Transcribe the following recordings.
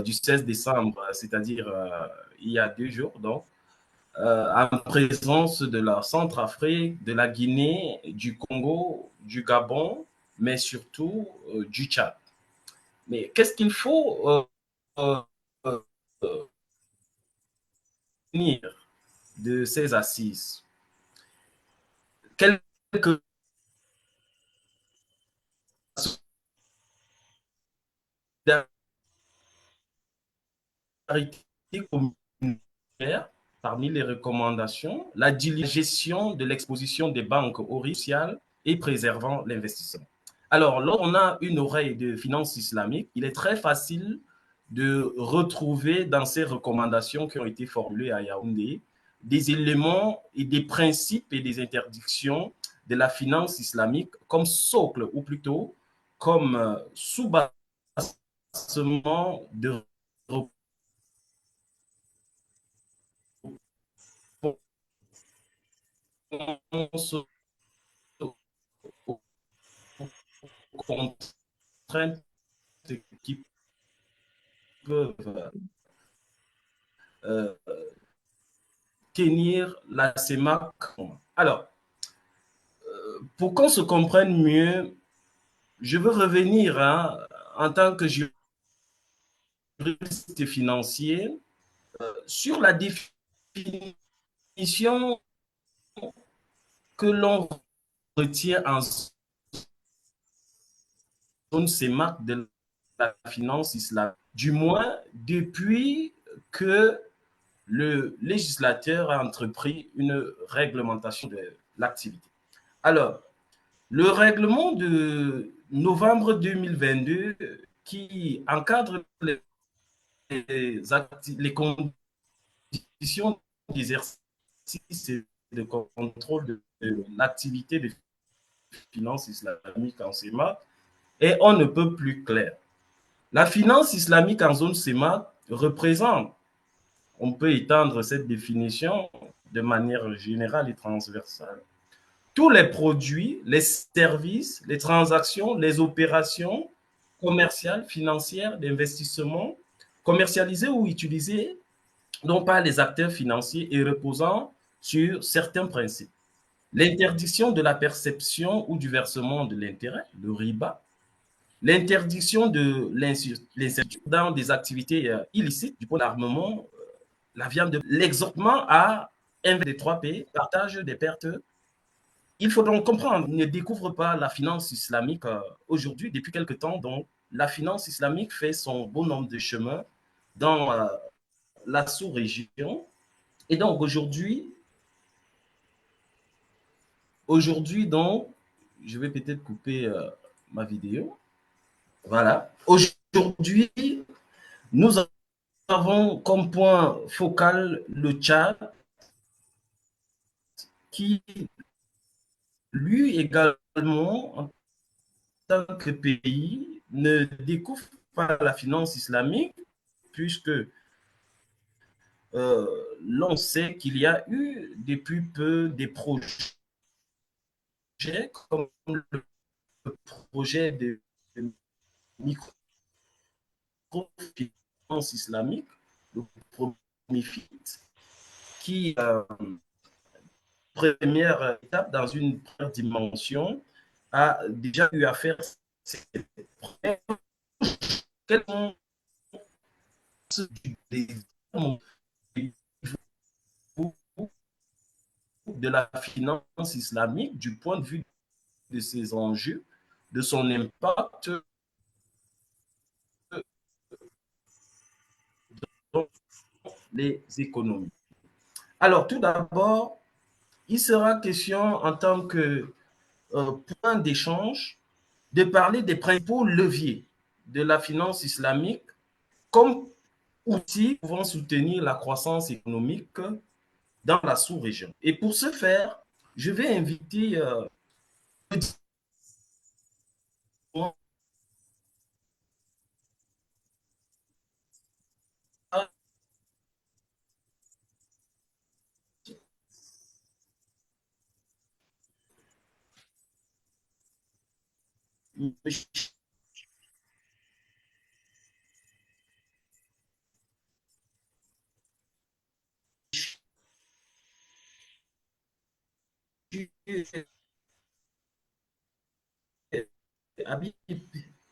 du 16 décembre, c'est-à-dire il y a 2 jours, donc, en présence de la Centrafrique, de la Guinée, du Congo, du Gabon, mais surtout du Tchad. Mais qu'est-ce qu'il faut euh, euh, tenir de ces assises? Quelques solidarités communautaires parmi les recommandations, la gestion de l'exposition des banques au risque social et préservant l'investissement. Alors, lorsqu'on a une oreille de finance islamique, il est très facile de retrouver dans ces recommandations qui ont été formulées à Yaoundé des éléments et des principes et des interdictions de la finance islamique comme socle, ou plutôt comme sous-bassement de réponse aux contraintes qui peuvent euh, tenir la CEMAC. Alors, pour qu'on se comprenne mieux, je veux revenir en tant que juriste financier sur la définition que l'on retient en zone CEMAC de la finance islamique, du moins depuis que le législateur a entrepris une réglementation de l'activité. Alors, le règlement de novembre 2022 qui encadre les conditions d'exercice et de contrôle de l'activité de finance islamique en CEMA est on ne peut plus clair. La finance islamique en zone CEMA représente, on peut étendre cette définition de manière générale et transversale, tous les produits, les services, les transactions, les opérations commerciales, financières, d'investissement, commercialisées ou utilisées non pas les acteurs financiers et reposant sur certains principes. L'interdiction de la perception ou du versement de l'intérêt, le riba, l'interdiction de l'insertion dans des activités illicites du point d'armement, la viande, l'exhortement à un des 3 P, partage des pertes. Il faut donc comprendre, on ne découvre pas la finance islamique aujourd'hui, depuis quelque temps. Donc, la finance islamique fait son bon nombre de chemins dans la sous-région. Et donc, aujourd'hui, donc, je vais peut-être couper ma vidéo. Voilà. Aujourd'hui, nous avons comme point focal le Tchad qui, lui également, en tant que pays, ne découvre pas la finance islamique puisque l'on sait qu'il y a eu depuis peu des projets comme le projet de microfinance islamique, le premier FIT, qui, première étape dans une première dimension, a déjà eu à faire cette quels sont les de la finance islamique du point de vue de ses enjeux, de son impact dans les économies. Alors, tout d'abord, il sera question en tant que point d'échange de parler des principaux leviers de la finance islamique comme outils pouvant soutenir la croissance économique dans la sous-région. Et pour ce faire, je vais inviter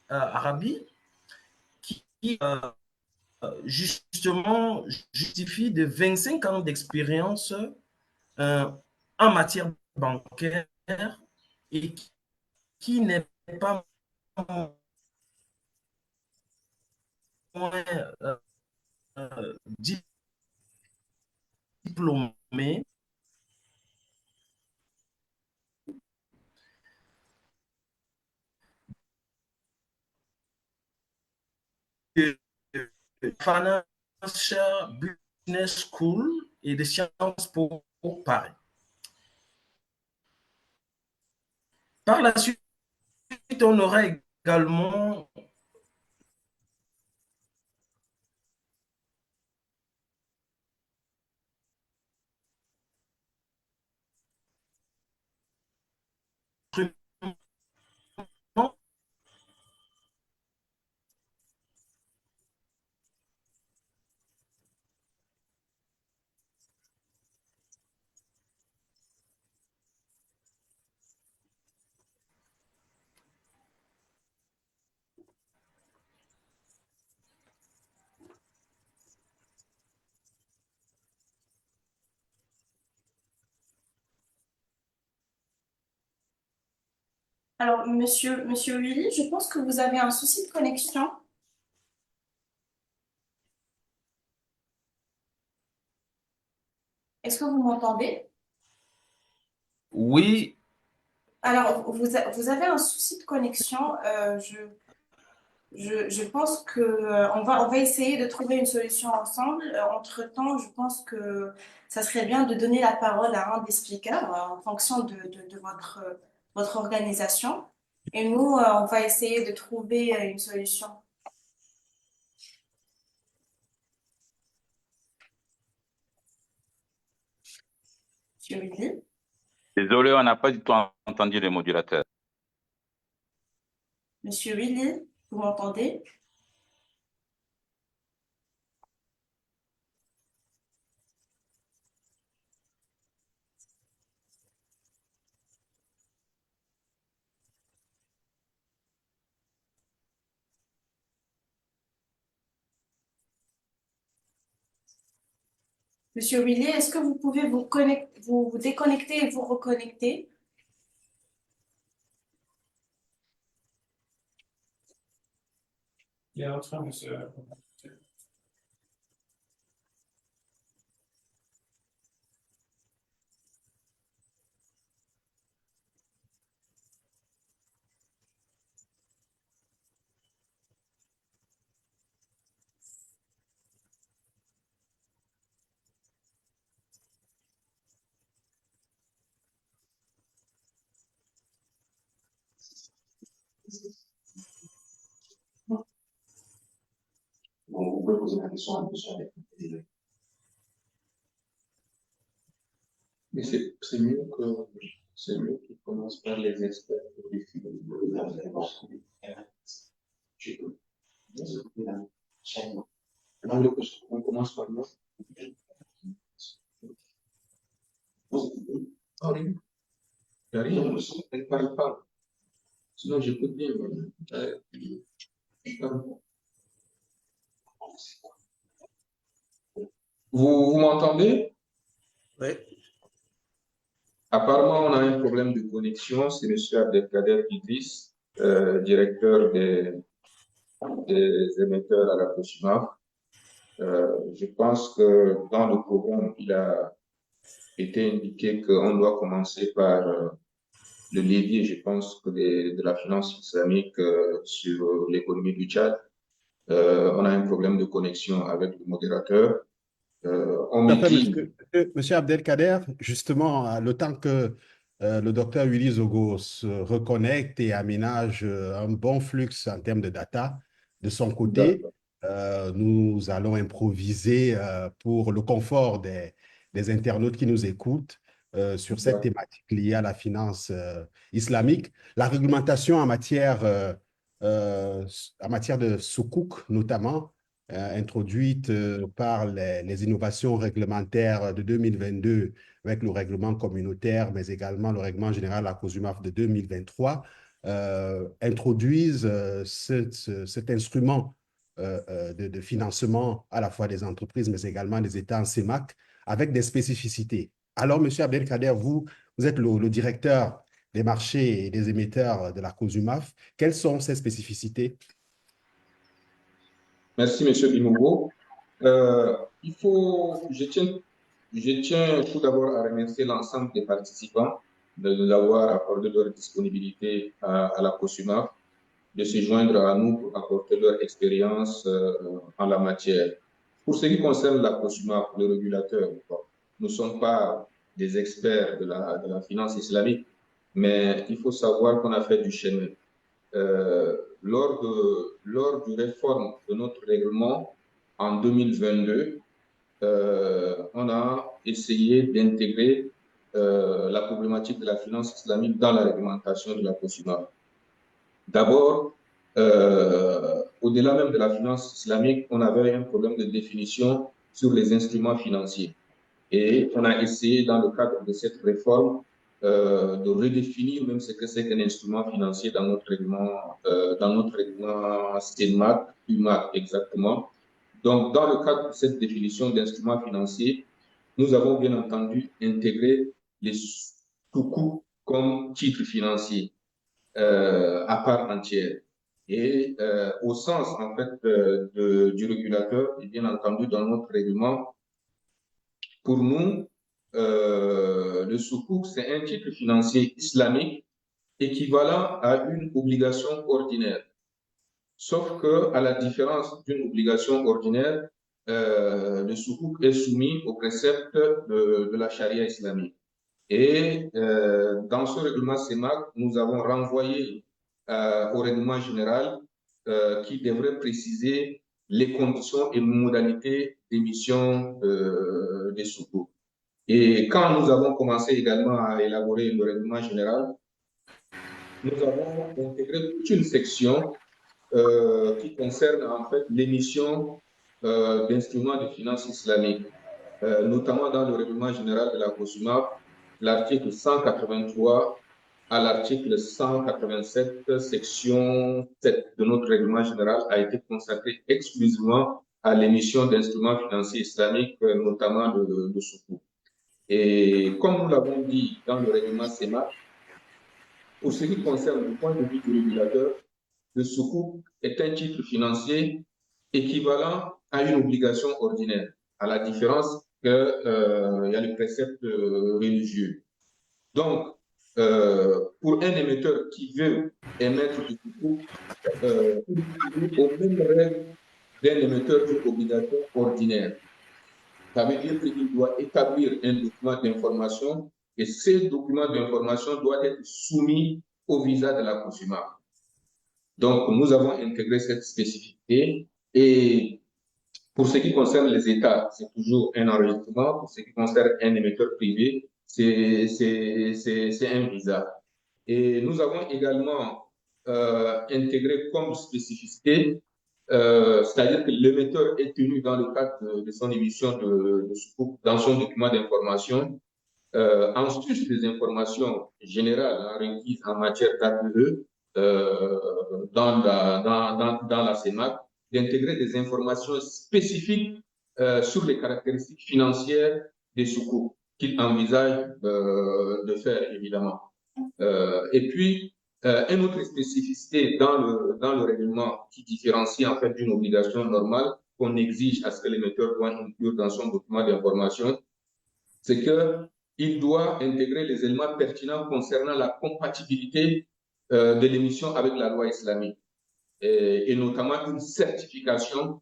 Arabi, qui justement justifie de 25 ans d'expérience euh, en matière bancaire et qui n'est pas moins diplômé de Financial Business School et de Sciences Po Paris. Par la suite, on aura également Alors, monsieur Willy, je pense que vous avez un souci de connexion. Est-ce que vous m'entendez? oui, Alors, vous avez un souci de connexion. Je pense que on va essayer de trouver une solution ensemble. Entre-temps, je pense que ça serait bien de donner la parole à un des speakers en fonction de votre organisation. Et nous, on va essayer de trouver une solution. Monsieur Willy, Désolé, on n'a pas du tout entendu le modulateur. Monsieur Willy, vous m'entendez? Monsieur Willy, est-ce que vous pouvez vous déconnecter et vous reconnecter? il est en train de se... Vous pouvez poser la question à monsieur avec mais c'est mieux qu'il commence par les experts pour les films. On commence par moi. Ah oui, Karine, elle parle pas. Sinon, j'écoute bien. Vous m'entendez? Oui. Apparemment, on a un problème de connexion. C'est M. Abdelkader Idriss, directeur des émetteurs à la COSUMAF. Je pense que dans le programme, il a été indiqué qu'on doit commencer par le levier, je pense, de la finance islamique sur l'économie du Tchad. On a un problème de connexion avec le modérateur. On Tout à me fait, dit, monsieur Abdelkader, justement, le temps que le docteur Willy Zogo se reconnecte et aménage un bon flux en termes de data de son côté, d'accord, nous allons improviser pour le confort des internautes qui nous écoutent sur cette d'accord, thématique liée à la finance islamique. La réglementation en matière de soukouk, notamment, introduite par les innovations réglementaires de 2022 avec le règlement communautaire, mais également le règlement général à la COSUMAF de 2023, introduisent cet instrument de financement à la fois des entreprises, mais également des États en CEMAC, avec des spécificités. Alors, M. Abdelkader, vous êtes le directeur des marchés et des émetteurs de la COSUMAF. Quelles sont ces spécificités? Merci, M. Binogo. Je tiens tout d'abord à remercier l'ensemble des participants d'avoir accordé leur disponibilité à la COSUMAF, de se joindre à nous pour apporter leur expérience en la matière. Pour ce qui concerne la COSUMAF, le régulateur, nous ne sommes pas des experts de la finance islamique, mais il faut savoir qu'on a fait du chemin. Lors du réforme de notre règlement en 2022, on a essayé d'intégrer la problématique de la finance islamique dans la réglementation de la COSUMAF. D'abord, au-delà même de la finance islamique, on avait un problème de définition sur les instruments financiers. Et on a essayé, dans le cadre de cette réforme, de redéfinir même ce que c'est qu'un instrument financier dans notre règlement CEMAC, UMAC exactement. Donc, dans le cadre de cette définition d'instrument financier, nous avons bien entendu intégré les sous-coups comme titres financiers à part entière. Et au sens, en fait, du régulateur, et bien entendu, dans notre règlement, pour nous, le sukuk, c'est un titre financier islamique équivalent à une obligation ordinaire. Sauf que, à la différence d'une obligation ordinaire, le sukuk est soumis aux préceptes de la charia islamique. Et dans ce règlement CEMAC, nous avons renvoyé au règlement général qui devrait préciser les conditions et modalités d'émission des sukuk. Et quand nous avons commencé également à élaborer le règlement général, nous avons intégré toute une section qui concerne en fait l'émission d'instruments de finances islamiques, notamment dans le règlement général de la COSUMAF, l'article 183 à l'article 187, section 7 de notre règlement général a été consacré exclusivement à l'émission d'instruments financiers islamiques, notamment de sukuk. Et comme nous l'avons dit dans le règlement CEMAC, pour ce qui concerne le point de vue du régulateur, le sukuk est un titre financier équivalent à une obligation ordinaire, à la différence qu'il y a le précepte religieux. Donc, pour un émetteur qui veut émettre du sukuk, il est aux mêmes règles d'un émetteur d'obligation ordinaire. Ça veut dire qu'il doit établir un document d'information et ces documents d'information doivent être soumis au visa de la COSUMAF. Donc, nous avons intégré cette spécificité et pour ce qui concerne les États, c'est toujours un enregistrement. Pour ce qui concerne un émetteur privé, c'est un visa. Et nous avons également intégré comme spécificité, c'est-à-dire que l'émetteur est tenu dans le cadre de son émission de sukuk, dans son document d'information, en sus des informations générales requises en matière d'APE dans la CEMAC, d'intégrer des informations spécifiques sur les caractéristiques financières des sukuk qu'il envisage de faire, évidemment. Et puis, une autre spécificité dans le règlement qui différencie en fait d'une obligation normale qu'on exige à ce que l'émetteur doit inclure dans son document d'information, c'est qu'il doit intégrer les éléments pertinents concernant la compatibilité de l'émission avec la loi islamique et notamment une certification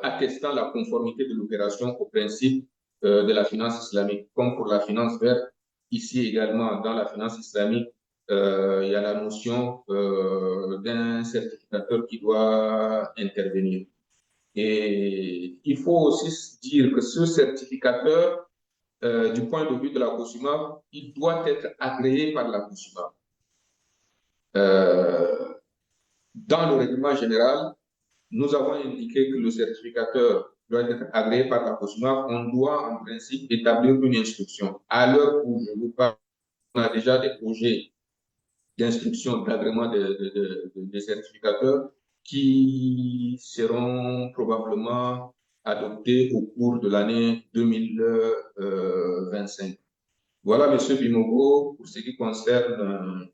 attestant la conformité de l'opération au principe de la finance islamique. Comme pour la finance verte, ici également dans la finance islamique, il y a la notion d'un certificateur qui doit intervenir. Et il faut aussi dire que ce certificateur, du point de vue de la COSUMAF, il doit être agréé par la COSUMAF. Dans le règlement général, Nous avons indiqué que le certificateur doit être agréé par la COSMAF. On doit en principe établir une instruction. À l'heure où je vous parle, on a déjà des projets d'instruction d'agrément des certificateurs qui seront probablement adoptés au cours de l'année 2025. Voilà, Monsieur Bimogo, pour ce qui concerne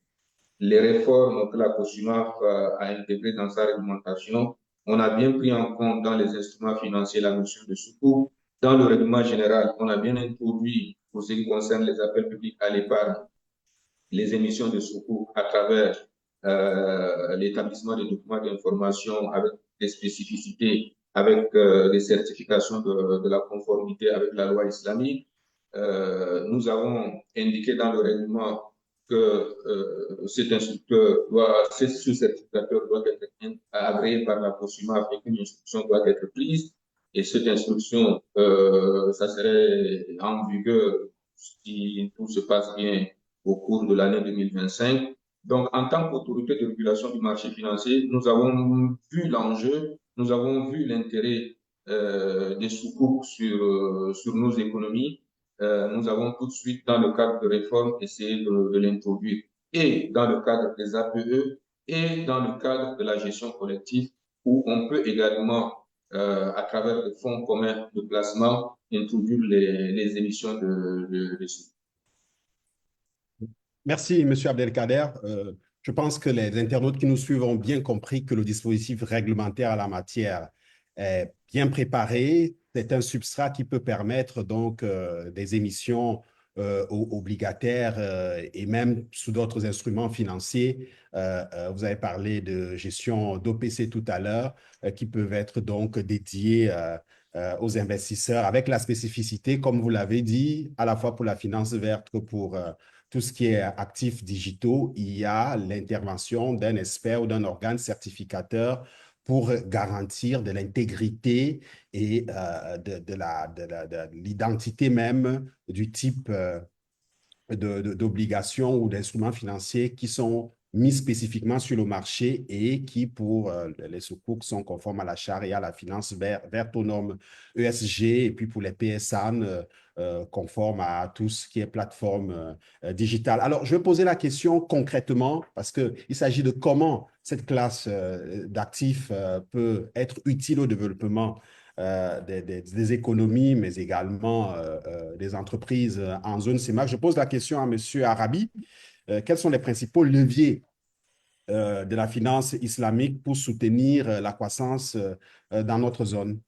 les réformes que la COSUMAF a intégrées dans sa réglementation. On a bien pris en compte dans les instruments financiers la notion de secours. Dans le règlement général, on a bien introduit, pour ce qui concerne les appels publics à l'épargne, les émissions de secours à travers l'établissement de documents d'information avec des spécificités, avec des certifications de la conformité avec la loi islamique. Nous avons indiqué dans le règlement que ce certificateur doit être agréé par la COSUMAF et qu'une instruction doit être prise. Et cette instruction, ça serait en vigueur si tout se passe bien au cours de l'année 2025. Donc, en tant qu'autorité de régulation du marché financier, nous avons vu l'enjeu, nous avons vu l'intérêt des sous-coups sur nos économies. Nous avons tout de suite, dans le cadre de réforme, essayé de l'introduire. Et dans le cadre des APE et dans le cadre de la gestion collective, où on peut également, à travers des fonds communs de placement, introduire les émissions de sous. Merci, M. Abdelkader. Je pense que les internautes qui nous suivent ont bien compris que le dispositif réglementaire à la matière est bien préparé. C'est un substrat qui peut permettre donc des émissions obligataires et même sous d'autres instruments financiers. Vous avez parlé de gestion d'OPC tout à l'heure, qui peuvent être donc dédiés aux investisseurs avec la spécificité, comme vous l'avez dit, à la fois pour la finance verte que pour tout ce qui est actifs digitaux. Il y a l'intervention d'un expert ou d'un organe certificateur pour garantir de l'intégrité et de l'identité même du type d'obligations ou d'instruments financiers qui sont mis spécifiquement sur le marché et qui, pour les sukuk, sont conformes à la charte et à la finance verte aux normes ESG, et puis pour les PSAN, conformes à tout ce qui est plateforme digitale. Alors, je vais poser la question concrètement parce qu'il s'agit de comment cette classe d'actifs peut être utile au développement des économies, mais également des entreprises en zone CEMAC. Je pose la question à M. Arabi. Quels sont les principaux leviers de la finance islamique pour soutenir la croissance dans notre zone?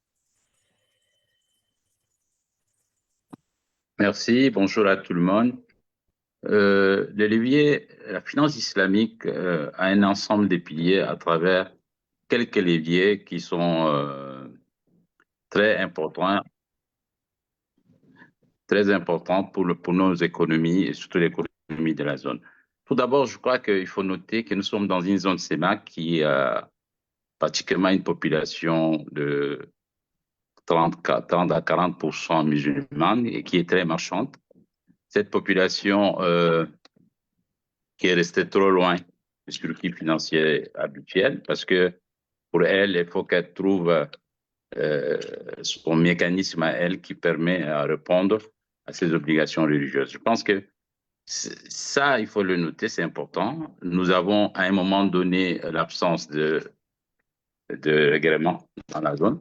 Merci, bonjour à tout le monde. Les leviers, la finance islamique a un ensemble de piliers à travers quelques leviers qui sont très importants pour nos économies et surtout l'économie de la zone. Tout d'abord, je crois qu'il faut noter que nous sommes dans une zone CEMAC qui a pratiquement une population de 30 à 40% musulmane et qui est très marchande. Cette population qui est restée trop loin du circuit financier habituel parce que pour elle, il faut qu'elle trouve son mécanisme à elle qui permet à répondre à ses obligations religieuses. Je pense que ça, il faut le noter, c'est important. Nous avons à un moment donné l'absence de règlement dans la zone.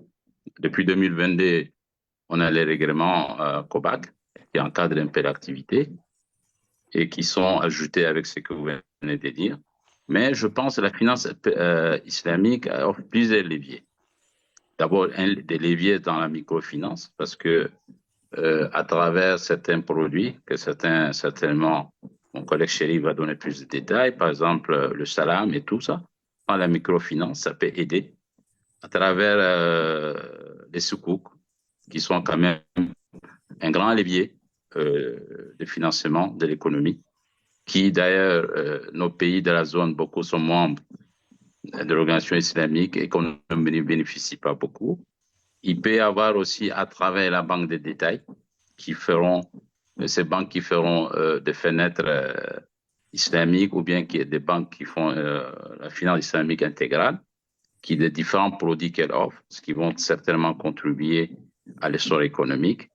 Depuis 2022, on a les règlements COBAC qui encadrent un peu l'activité et qui sont ajoutés avec ce que vous venez de dire. Mais je pense que la finance islamique offre plusieurs leviers. D'abord, des leviers dans la microfinance, parce que à travers certains produits, que certainement, mon collègue Chéri va donner plus de détails, par exemple le salam et tout ça, dans la microfinance, ça peut aider à travers les soukouks, qui sont quand même un grand levier de financement de l'économie, qui d'ailleurs, nos pays de la zone, beaucoup sont membres de l'organisation islamique et qu'on ne bénéficie pas beaucoup. Il peut y avoir aussi à travers la banque de détail ces banques qui feront des fenêtres islamiques ou bien des banques qui font la finance islamique intégrale. des différents produits qu'elle offre, ce qui vont certainement contribuer à l'essor économique.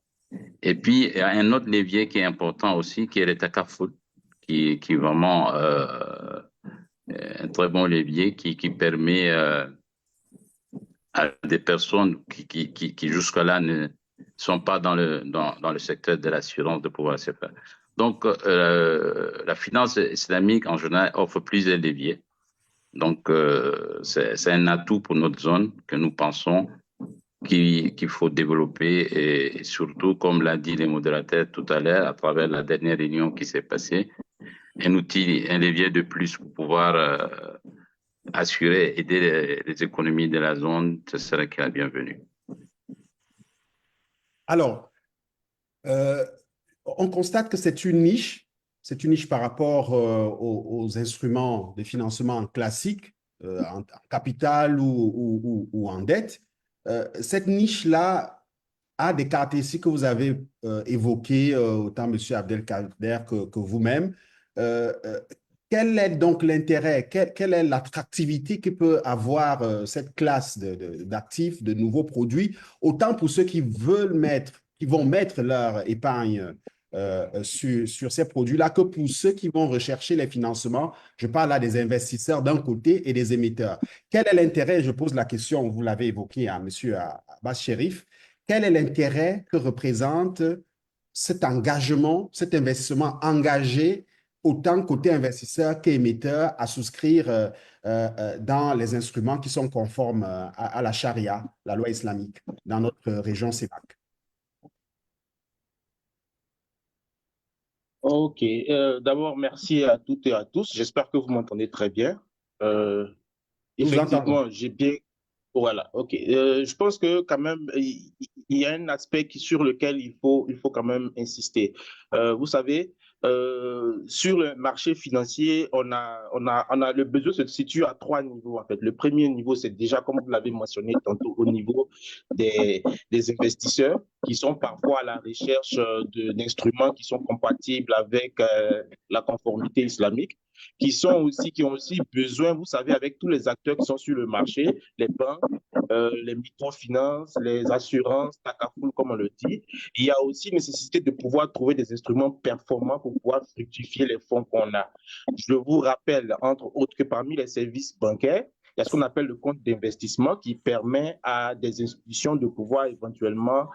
Et puis, il y a un autre levier qui est important aussi, qui est le Takaful, qui est vraiment un très bon levier qui permet à des personnes qui jusque-là ne sont pas dans le secteur de l'assurance de pouvoir se faire. Donc, la finance islamique, en général, offre plusieurs leviers. Donc, c'est un atout pour notre zone que nous pensons qu'il faut développer et surtout, comme l'a dit les modérateurs tout à l'heure, à travers la dernière réunion qui s'est passée, un outil, un levier de plus pour pouvoir assurer, aider les économies de la zone, ce serait la bienvenue. Alors, on constate que c'est une niche par rapport aux instruments de financement classiques, en capital ou en dette. Cette niche-là a des caractéristiques que vous avez évoquées, autant M. Abdelkader que vous-même. Quel est donc l'intérêt, quelle est l'attractivité que peut avoir cette classe d'actifs, de nouveaux produits, autant pour ceux qui vont mettre leur épargne sur ces produits-là que pour ceux qui vont rechercher les financements. Je parle là des investisseurs d'un côté et des émetteurs. Quel est l'intérêt, je pose la question, vous l'avez évoqué à M. Abbas Cherif, quel est l'intérêt que représente cet engagement, cet investissement engagé autant côté investisseur qu'émetteur à souscrire dans les instruments qui sont conformes à la charia, la loi islamique, dans notre région CEMAC? Ok, d'abord, merci à toutes et à tous. J'espère que vous m'entendez très bien. Nous vous entendons. Effectivement, j'ai bien... Voilà, ok. Je pense que quand même, il y a un aspect sur lequel il faut quand même insister. Vous savez, sur le marché financier, on a le besoin se situe à trois niveaux en fait. Le premier niveau, c'est déjà, comme vous l'avez mentionné tantôt, au niveau des investisseurs qui sont parfois à la recherche d'instruments qui sont compatibles avec la conformité islamique, qui ont aussi besoin, vous savez, avec tous les acteurs qui sont sur le marché, les banques, les microfinances, les assurances, Takaful, comme on le dit. Il y a aussi nécessité de pouvoir trouver des instruments performants pour pouvoir fructifier les fonds qu'on a. Je vous rappelle, entre autres, que parmi les services bancaires, il y a ce qu'on appelle le compte d'investissement qui permet à des institutions de pouvoir éventuellement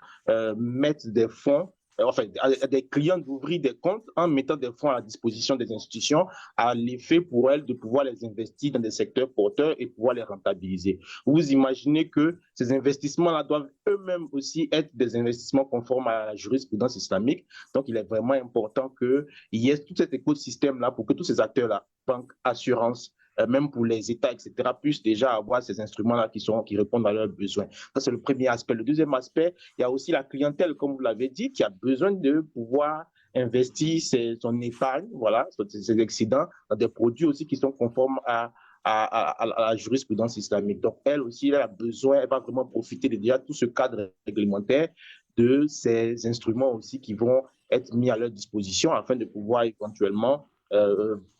mettre des fonds, enfin, à des clients d'ouvrir des comptes en mettant des fonds à la disposition des institutions à l'effet pour elles de pouvoir les investir dans des secteurs porteurs et pouvoir les rentabiliser. Vous imaginez que ces investissements-là doivent eux-mêmes aussi être des investissements conformes à la jurisprudence islamique. Donc, il est vraiment important qu'il y ait tout cet écosystème-là pour que tous ces acteurs-là, banques, assurances, même pour les États, etc., puissent déjà avoir ces instruments-là qui répondent à leurs besoins. Ça, c'est le premier aspect. Le deuxième aspect, il y a aussi la clientèle, comme vous l'avez dit, qui a besoin de pouvoir investir son épargne, voilà, ses excédents, dans des produits aussi qui sont conformes à la jurisprudence islamique. Donc, elle aussi, elle a besoin, elle va vraiment profiter de déjà tout ce cadre réglementaire, de ces instruments aussi qui vont être mis à leur disposition afin de pouvoir éventuellement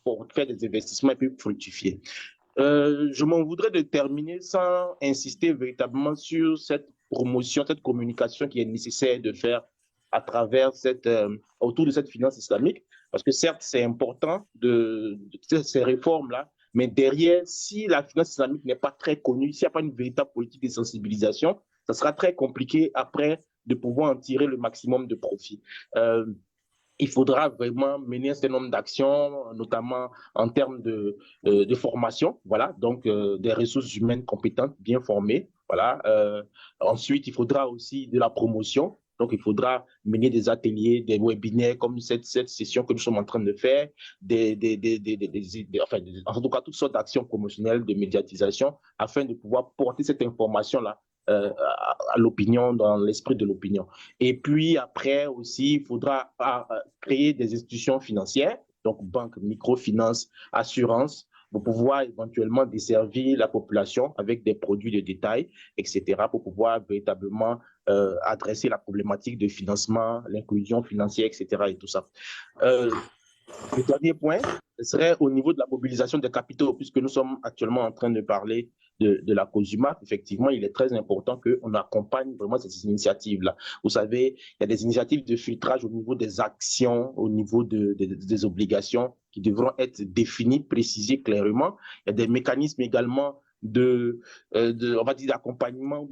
pour faire des investissements et puis fructifier. Je m'en voudrais de terminer sans insister véritablement sur cette promotion, cette communication qui est nécessaire de faire à travers autour de cette finance islamique, parce que certes, c'est important de ces réformes-là, mais derrière, si la finance islamique n'est pas très connue, s'il n'y a pas une véritable politique de sensibilisation, ça sera très compliqué après de pouvoir en tirer le maximum de profit. Il faudra vraiment mener un certain nombre d'actions, notamment en termes de formation, voilà, donc des ressources humaines compétentes, bien formées, voilà. Ensuite, il faudra aussi de la promotion. Donc, il faudra mener des ateliers, des webinaires comme cette session que nous sommes en train de faire, en tout cas, toutes sortes d'actions promotionnelles, de médiatisation, afin de pouvoir porter cette information-là à l'opinion, dans l'esprit de l'opinion. Et puis après aussi, il faudra créer des institutions financières, donc banques, microfinance, assurance, pour pouvoir éventuellement desservir la population avec des produits de détail, etc., pour pouvoir véritablement adresser la problématique de financement, l'inclusion financière, etc., et tout ça. Le dernier point serait au niveau de la mobilisation des capitaux, puisque nous sommes actuellement en train de parler de la COJUMAC, effectivement, il est très important qu'on accompagne vraiment ces initiatives-là. Vous savez, il y a des initiatives de filtrage au niveau des actions, au niveau des obligations qui devront être définies, précisées clairement. Il y a des mécanismes également on va dire, d'accompagnement,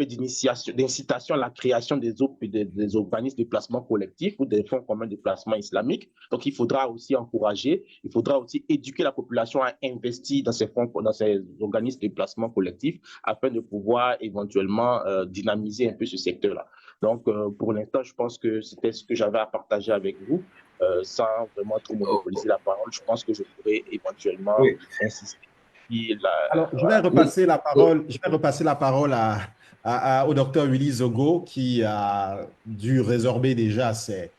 d'incitation à la création des organismes de placement collectif ou des fonds communs de placement islamique. Donc, il faudra aussi encourager, il faudra aussi éduquer la population à investir dans ces fonds, dans ces organismes de placement collectif afin de pouvoir éventuellement dynamiser un peu ce secteur-là. Donc, pour l'instant, je pense que c'était ce que j'avais à partager avec vous. Sans vraiment trop monopoliser la parole, je pense que je pourrais éventuellement insister. Alors, je vais repasser la parole au docteur Willy Zogo qui a dû résorber déjà ces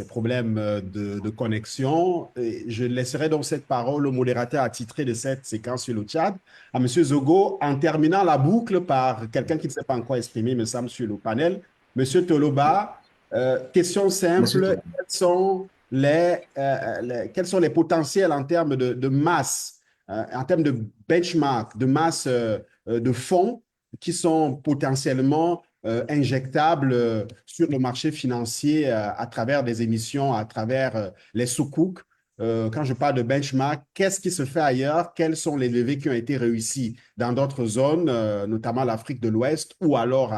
problèmes de connexion. Et je laisserai donc cette parole au modérateur attitré de cette séquence sur le Tchad, à M. Zogo, en terminant la boucle par quelqu'un qui ne s'est pas encore exprimé, me semble, sur le panel. M. Toloba, question simple, quels sont les potentiels en termes de masse, en termes de benchmark, de masse de fonds qui sont potentiellement injectables sur le marché financier à travers des émissions, à travers les soukouk. Quand je parle de benchmark, qu'est-ce qui se fait ailleurs? Quels sont les levées qui ont été réussies dans d'autres zones, notamment l'Afrique de l'Ouest, ou alors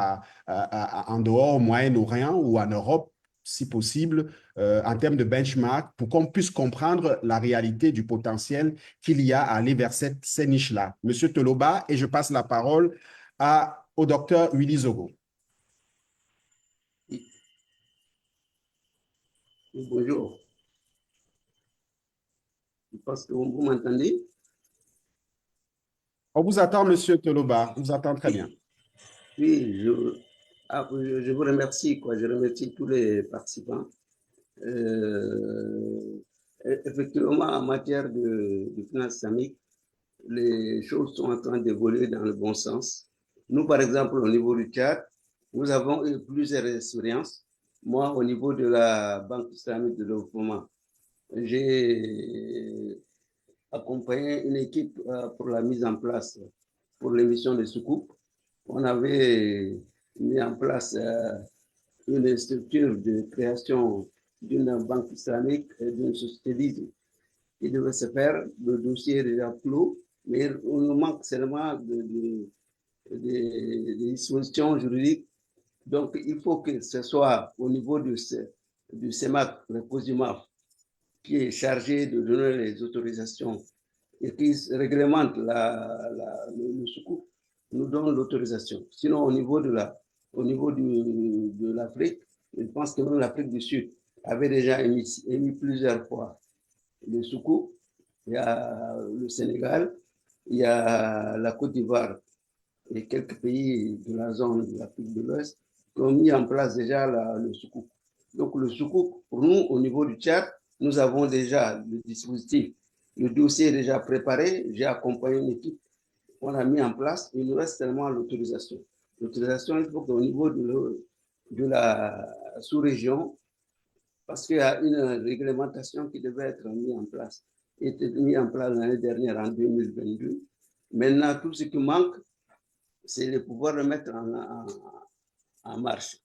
en dehors, au Moyen-Orient ou en Europe, si possible, en termes de benchmark, pour qu'on puisse comprendre la réalité du potentiel qu'il y a à aller vers ces niches-là. Monsieur Toloba, et je passe la parole au docteur Willy Zogo. Bonjour. Je pense que vous m'entendez? On vous attend, monsieur Toloba. On vous attend très bien. Oui, je vous remercie, je remercie tous les participants. Effectivement, en matière de finance islamique, les choses sont en train d'évoluer dans le bon sens. Nous, par exemple, au niveau du Tchad, nous avons eu plusieurs expériences. Moi, au niveau de la Banque islamique de développement, j'ai accompagné une équipe pour la mise en place pour l'émission de Soukouk. On avait mis en place une structure de création d'une banque islamique et d'une société leasing. Il devait se faire, le dossier est déjà clos, mais on nous manque seulement des dispositions juridiques. Donc, il faut que ce soit au niveau du CEMAC, le COJUMAC, qui est chargé de donner les autorisations et qui réglemente le soukouk, nous donne l'autorisation. Sinon, au niveau de l'Afrique, je pense que même l'Afrique du Sud avait déjà émis plusieurs fois le soukouk. Il y a le Sénégal, il y a la Côte d'Ivoire et quelques pays de la zone de l'Afrique de l'Ouest qui ont mis en place déjà le soukouk. Donc, le soukouk, pour nous, au niveau du Tchad, nous avons déjà le dispositif. Le dossier est déjà préparé. J'ai accompagné une équipe. On a mis en place. Il nous reste seulement l'autorisation. L'autorisation, il faut qu'au niveau de la sous-région, parce qu'il y a une réglementation qui devait être mise en place, était mise en place l'année dernière, en 2022. Maintenant, tout ce qui manque, c'est de pouvoir le mettre en marche.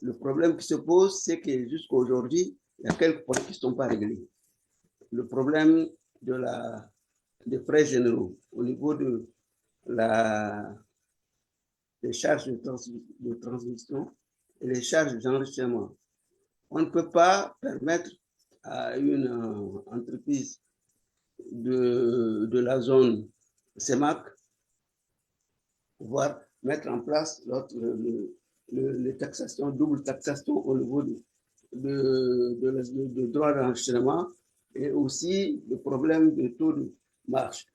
Le problème qui se pose, c'est que jusqu'à aujourd'hui, il y a quelques points qui ne sont pas réglés. Le problème des frais généraux au niveau des charges de transmission et les charges d'enrichissement. On ne peut pas permettre à une entreprise de la zone CEMAC pouvoir mettre en place les taxations, double taxation au niveau de droit d'enregistrement et aussi le problème de taux de marge.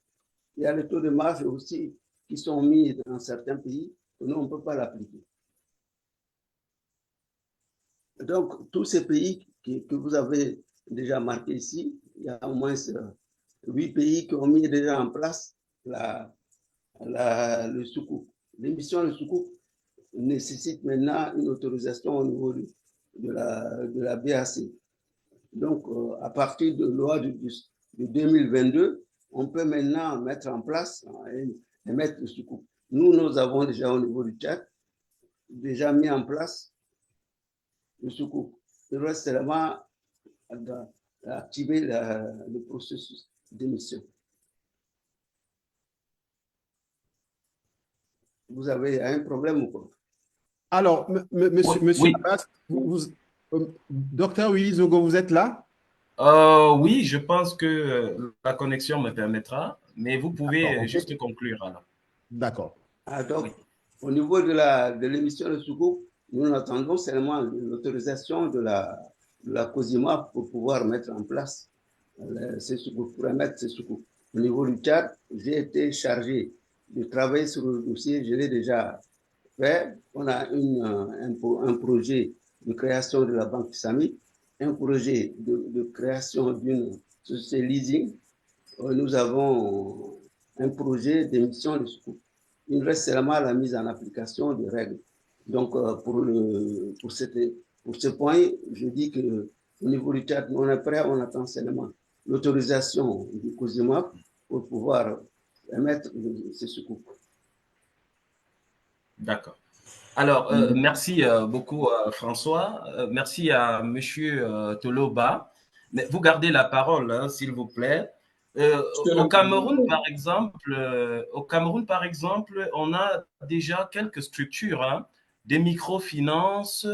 Il y a les taux de marge aussi qui sont mis dans certains pays, que nous, on ne peut pas l'appliquer. Donc, tous ces pays que vous avez déjà marqués ici, il y a au moins 8 pays qui ont mis déjà en place le soukouk. L'émission de soukouk nécessite maintenant une autorisation au niveau de la BAC. Donc, à partir de la loi de 2022, on peut maintenant mettre en place émettre le sukuk. Nous avons déjà au niveau du Tchad, déjà mis en place le sukuk. Il reste seulement d'activer le processus d'émission. Vous avez un problème ou quoi? Alors, monsieur Oui. Abbas, docteur Willy Zogo, vous êtes là? Oui, je pense que la connexion me permettra, mais vous pouvez Okay. juste conclure alors. D'accord. Donc, Oui. au niveau de l'émission de sukuk, nous attendons seulement l'autorisation de la COSIMA pour pouvoir mettre en place ces sukuk, pour émettre ces sukuk. Au niveau du Tchad, j'ai été chargé de travailler sur le dossier, je l'ai déjà fait. On a un projet de création de la banque islamique, un projet de création d'une société leasing. Nous avons un projet d'émission de sukuk. Il reste seulement la mise en application des règles. Donc, pour ce point, je dis qu'au niveau du Tchad, on est prêt, on attend seulement l'autorisation du COSIMAP pour pouvoir émettre ces sukuk. D'accord. Alors, merci beaucoup, François. Merci à Monsieur Toloba. Mais vous gardez la parole, hein, s'il vous plaît. Au Cameroun, par exemple, on a déjà quelques structures, hein, des microfinances,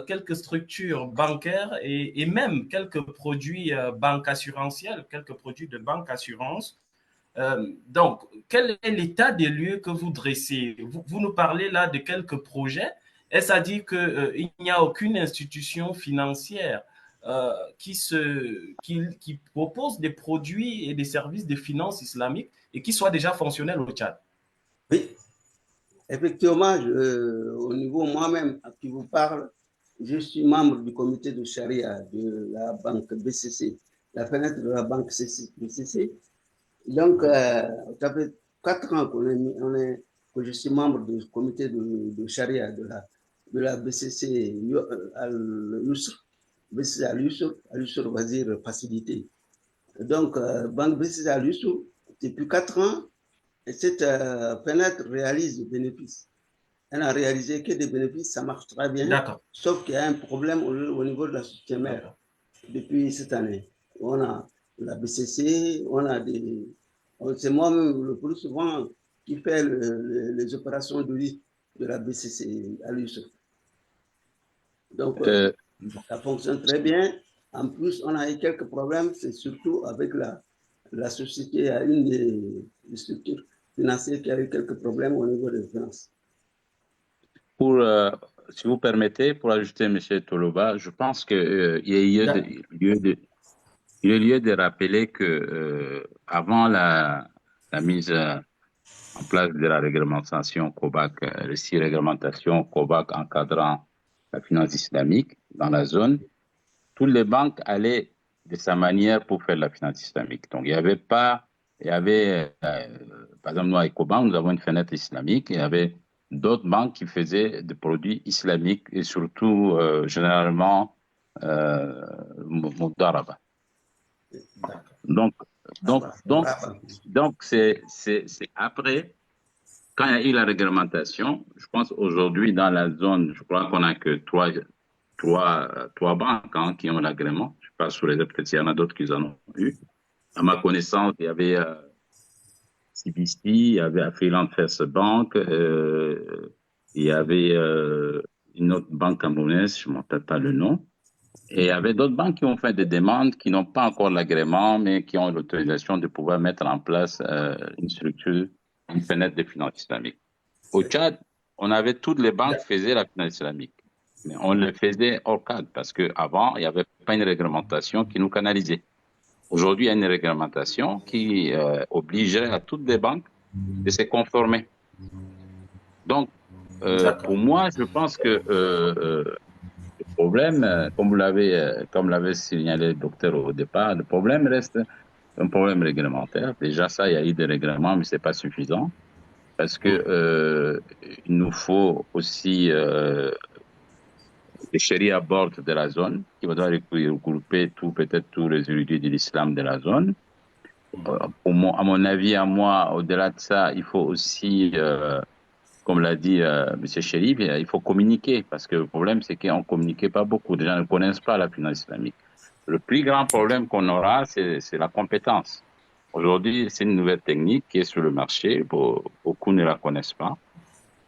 quelques structures bancaires et même quelques produits banque assurantiels, quelques produits de banque assurance. Donc, quel est l'état des lieux que vous dressez? Vous nous parlez là de quelques projets. Est-ce à dire qu'il n'y a aucune institution financière qui propose des produits et des services de finances islamiques et qui soit déjà fonctionnels au Tchad? Oui, effectivement, au niveau moi-même à qui vous parle, je suis membre du comité de charia de la banque BCC, la fenêtre de la banque BCC. Donc, ça fait 4 ans que je suis membre du comité de charia de la BCC Al-Yusr. BCC Al-Yusr, Al-Yusr va dire facilité. Donc, banque BCC Al-Yusr, depuis 4 ans, cette fenêtre réalise des bénéfices. Elle n'a réalisé que des bénéfices, ça marche très bien, sauf qu'il y a un problème au niveau de la société mère depuis cette année. On a la BCC, on a des... C'est moi-même le plus souvent qui fait les opérations de vie de la BCC à l'USO. Donc, ça fonctionne très bien. En plus, on a eu quelques problèmes, c'est surtout avec la société, une des structures financières qui a eu quelques problèmes au niveau des finances. Si vous permettez, pour ajouter M. Toloba, je pense qu'il y a lieu de rappeler que avant la mise en place de la réglementation COBAC, réglementation COBAC encadrant la finance islamique dans la zone, toutes les banques allaient de sa manière pour faire la finance islamique. Donc, par exemple, nous, à Ecobank, nous avons une fenêtre islamique, il y avait d'autres banques qui faisaient des produits islamiques et surtout, généralement, Moudaraba. Donc, c'est après, quand il y a eu la réglementation, je pense aujourd'hui dans la zone, je crois qu'on n'a que trois banques qui ont l'agrément. Je ne sais pas sur les autres, peut-être il y en a d'autres qui en ont eu. À ma connaissance, il y avait CBC, il y avait Freeland First Bank, il y avait une autre banque camerounaise, je ne me rappelle pas le nom. Et il y avait d'autres banques qui ont fait des demandes, qui n'ont pas encore l'agrément, mais qui ont l'autorisation de pouvoir mettre en place une structure, une fenêtre de finance islamique. Au Tchad, on avait toutes les banques qui faisaient la finance islamique. Mais on le faisait hors cadre parce qu'avant, il n'y avait pas une réglementation qui nous canalisait. Aujourd'hui, il y a une réglementation qui obligeait à toutes les banques de se conformer. Donc, pour moi, je pense que le problème, comme l'avait signalé le docteur au départ, le problème reste un problème réglementaire. Déjà, ça, il y a eu des règlements, mais ce n'est pas suffisant parce que il nous faut aussi des charia board de la zone qui va devoir regrouper peut-être tous les érudits de l'islam de la zone. À mon avis, à moi, au-delà de ça, il faut aussi, comme l'a dit M. Chérif, il faut communiquer parce que le problème, c'est qu'on ne communiquait pas beaucoup. Les gens ne connaissent pas la finance islamique. Le plus grand problème qu'on aura, c'est la compétence. Aujourd'hui, c'est une nouvelle technique qui est sur le marché. Beaucoup ne la connaissent pas.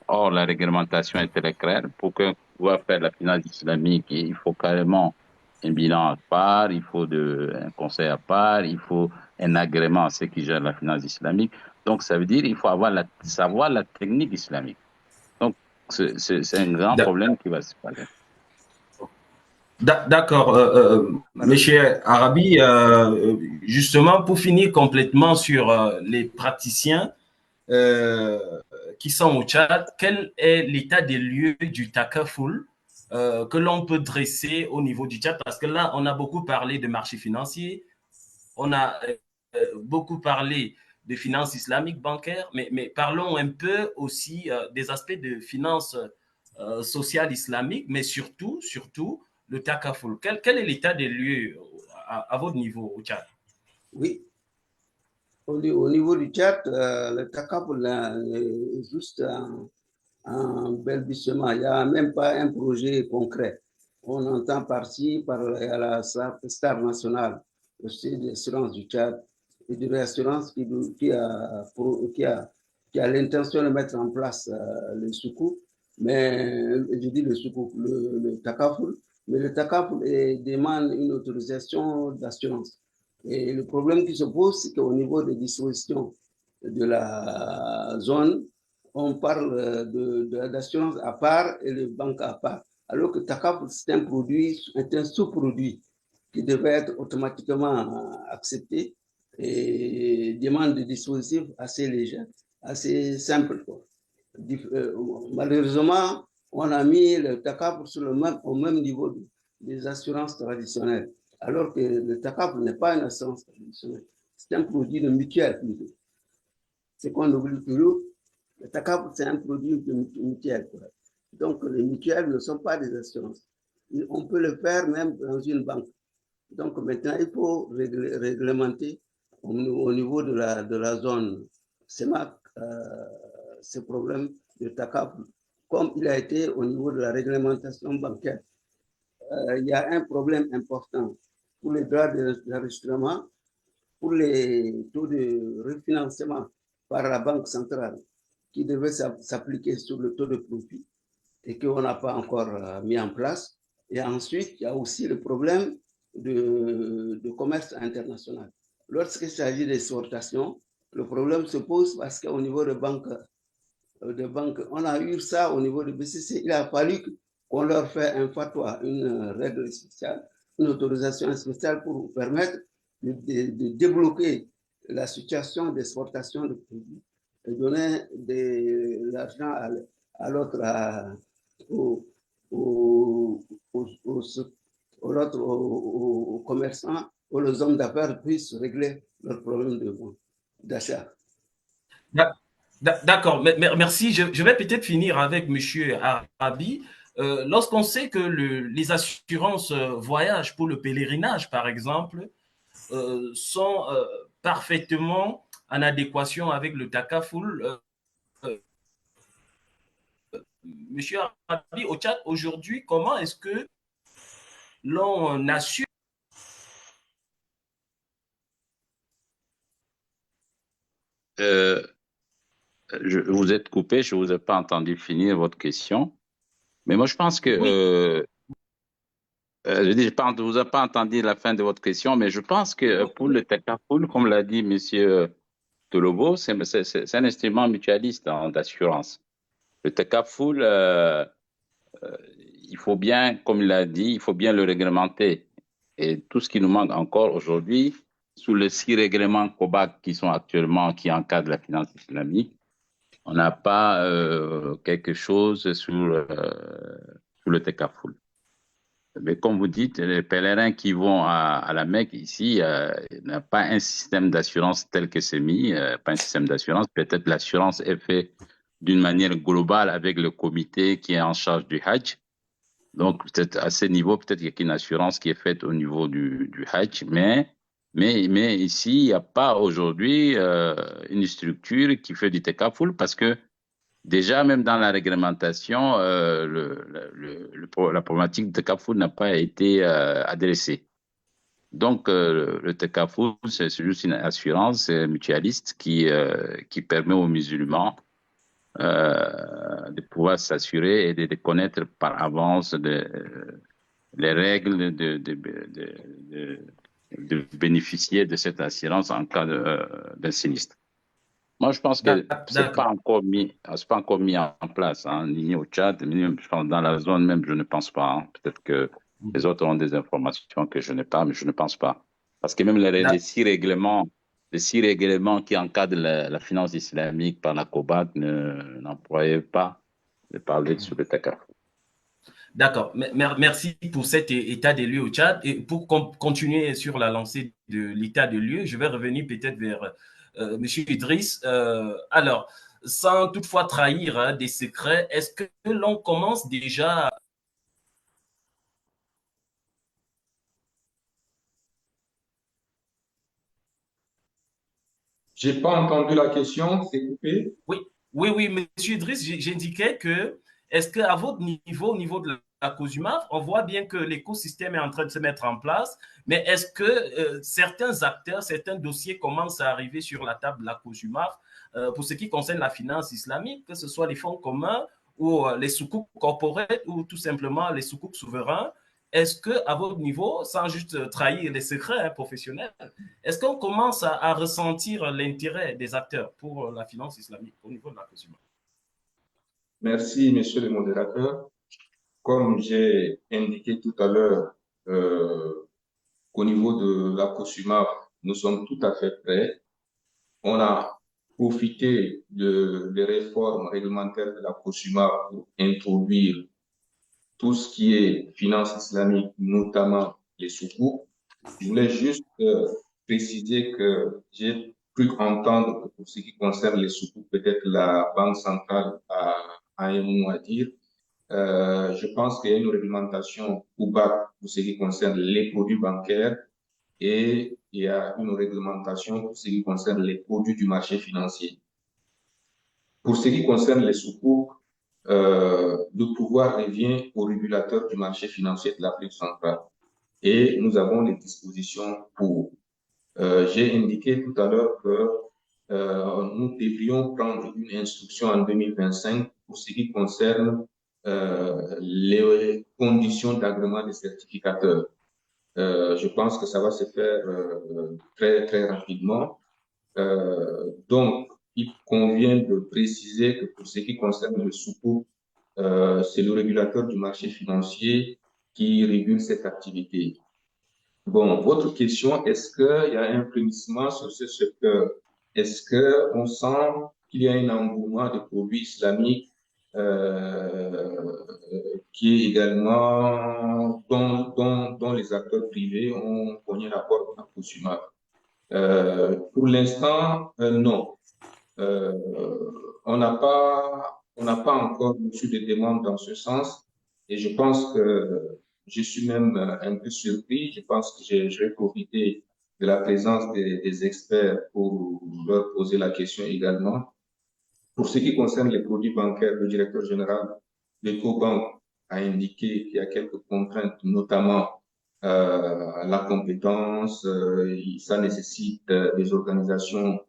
Or, la réglementation est très claire. Pour pouvoir faire la finance islamique, il faut carrément un bilan à part, il faut un conseil à part, il faut un agrément à ceux qui gèrent la finance islamique. Donc, ça veut dire qu'il faut savoir la technique islamique. Donc, c'est un grand problème qui va se passer. D'accord, Monsieur Arabi, justement, pour finir complètement sur les praticiens euh, qui sont au Tchad, quel est l'état des lieux du Takaful que l'on peut dresser au niveau du Tchad? Parce que là, on a beaucoup parlé de marché financier, on a beaucoup parlé de finances islamiques bancaires, mais parlons un peu aussi des aspects de finances sociales islamiques, mais surtout le takaful. Quel est l'état des lieux à votre niveau au Tchad? Oui, au niveau du Tchad, le takaful est juste un balbutiement. Il n'y a même pas un projet concret. On entend par-ci, par la Star nationale, le système d'assurance du Tchad et de l'assurance qui a l'intention de mettre en place le soukou, mais je dis le soukou, le takaful, mais le takaful demande une autorisation d'assurance. Et le problème qui se pose, c'est qu'au niveau des dispositions de la zone, on parle d'assurance à part et de banque à part. Alors que TACAP, c'est un produit, c'est un sous-produit qui devait être automatiquement accepté et demande des dispositifs assez légers, assez simples. Malheureusement, on a mis le TACAP au même niveau des assurances traditionnelles, alors que le TACAP n'est pas une assurance traditionnelle, c'est un produit de mutuelle plutôt. C'est qu'on oublie toujours. Le TACAP, c'est un produit de mutuelle. Donc, les mutuelles ne sont pas des assurances. On peut le faire même dans une banque. Donc, maintenant, il faut réglementer au niveau de la zone CEMAC ce problème de TACAP, comme il a été au niveau de la réglementation bancaire. Il y a un problème important pour les droits d'enregistrement, pour les taux de refinancement par la Banque centrale qui devait s'appliquer sur le taux de profit et qu'on n'a pas encore mis en place. Et ensuite, il y a aussi le problème de commerce international. Lorsqu'il s'agit d'exportation, le problème se pose parce qu'au niveau de banque, on a eu ça au niveau de BCC. Il a fallu qu'on leur fasse un fatwa, une règle spéciale, une autorisation spéciale pour permettre de débloquer la situation d'exportation de produits et donner de l'argent à l'autre, aux commerçants, aux hommes d'affaires puissent régler leurs problèmes d'achat. D'accord, merci. Je vais peut-être finir avec Monsieur Arabi. Lorsqu'on sait que les assurances voyage pour le pèlerinage, par exemple, sont parfaitement en adéquation avec le takaful, Monsieur Arabi, au Tchad, aujourd'hui, comment est-ce que l'on assure Vous êtes coupé, je ne vous ai pas entendu finir votre question. Mais moi, je pense que, oui, je dis, je ne vous ai pas entendu la fin de votre question, mais je pense que pour le Tekafoul, comme l'a dit Monsieur Tolobo, c'est un instrument mutualiste d'assurance. Le Tekafoul, il faut bien, comme il l'a dit, il faut bien le réglementer. Et tout ce qui nous manque encore aujourd'hui, sous les 6 règlements COBAC qui encadrent la finance islamique, on n'a pas quelque chose sur le Tekafoul. Mais comme vous dites, les pèlerins qui vont à la Mecque ici n'ont pas un système d'assurance tel que c'est mis, pas un système d'assurance. Peut-être l'assurance est faite d'une manière globale avec le comité qui est en charge du Hajj. Donc, peut-être à ce niveau, peut-être qu'il y a une assurance qui est faite au niveau du Hajj, mais Mais ici, il n'y a pas aujourd'hui une structure qui fait du TECAFUL parce que déjà, même dans la réglementation, la problématique du TECAFUL n'a pas été adressée. Donc, le TECAFUL, c'est juste une assurance mutualiste qui permet aux musulmans de pouvoir s'assurer et de connaître par avance les règles de bénéficier de cette assurance en cas d'un sinistre. Moi, je pense que D'accord. c'est pas encore mis en place, hein, ni au Tchad, ni je pense, dans la zone même, je ne pense pas. Hein. Peut-être que les autres ont des informations que je n'ai pas, mais je ne pense pas. Parce que même les six règlements qui encadrent la finance islamique par la COBAT n'employaient pas de parler sur le TACAF. D'accord. Merci pour cet état des lieux au Tchad. Et pour continuer sur la lancée de l'état des lieux, je vais revenir peut-être vers M. Idriss. Alors, sans toutefois trahir hein, des secrets, est-ce que l'on commence déjà J'ai pas entendu la question, c'est coupé. Oui, oui, Monsieur Idriss, j'indiquais que, est-ce qu'à votre niveau, au niveau de la COSUMAF, on voit bien que l'écosystème est en train de se mettre en place, mais est-ce que certains acteurs, certains dossiers commencent à arriver sur la table de la COSUMAF pour ce qui concerne la finance islamique, que ce soit les fonds communs ou les soukouks corporate ou tout simplement les soukouks souverains? Est-ce que, à votre niveau, sans juste trahir les secrets hein, professionnels, est-ce qu'on commence à ressentir l'intérêt des acteurs pour la finance islamique au niveau de la consommation? Merci, monsieur le modérateur. Comme j'ai indiqué tout à l'heure, qu'au niveau de la COSUMAF, nous sommes tout à fait prêts. On a profité des réformes réglementaires de la COSUMAF pour introduire tout ce qui est finance islamique, notamment les soukouks. Je voulais juste préciser que j'ai cru entendre que pour ce qui concerne les soukouks, peut-être la Banque centrale a un mot à dire. Je pense qu'il y a une réglementation OUBAC pour ce qui concerne les produits bancaires et il y a une réglementation pour ce qui concerne les produits du marché financier. Pour ce qui concerne les soukouks, le pouvoir revient au régulateur du marché financier de l'Afrique centrale et nous avons les dispositions pour. J'ai indiqué tout à l'heure que nous devrions prendre une instruction en 2025 pour ce qui concerne les conditions d'agrément des certificateurs. Je pense que ça va se faire très, très rapidement. Donc, il convient de préciser que pour ce qui concerne le soukouk, c'est le régulateur du marché financier qui régule cette activité. Bon, votre question, est-ce qu'il y a un frémissement sur ce secteur? Est-ce qu'on sent qu'il y a un engouement de produits islamiques qui est également dont les acteurs privés ont cogné la porte à consumer? Pour l'instant, non. Euh, on n'a pas encore reçu de demande dans ce sens et je pense que je suis même un peu surpris. Je pense que je vais profiter de la présence des experts pour leur poser la question également. Pour ce qui concerne les produits bancaires, le directeur général d'EcoBank a indiqué qu'il y a quelques contraintes, notamment la compétence, ça nécessite des organisations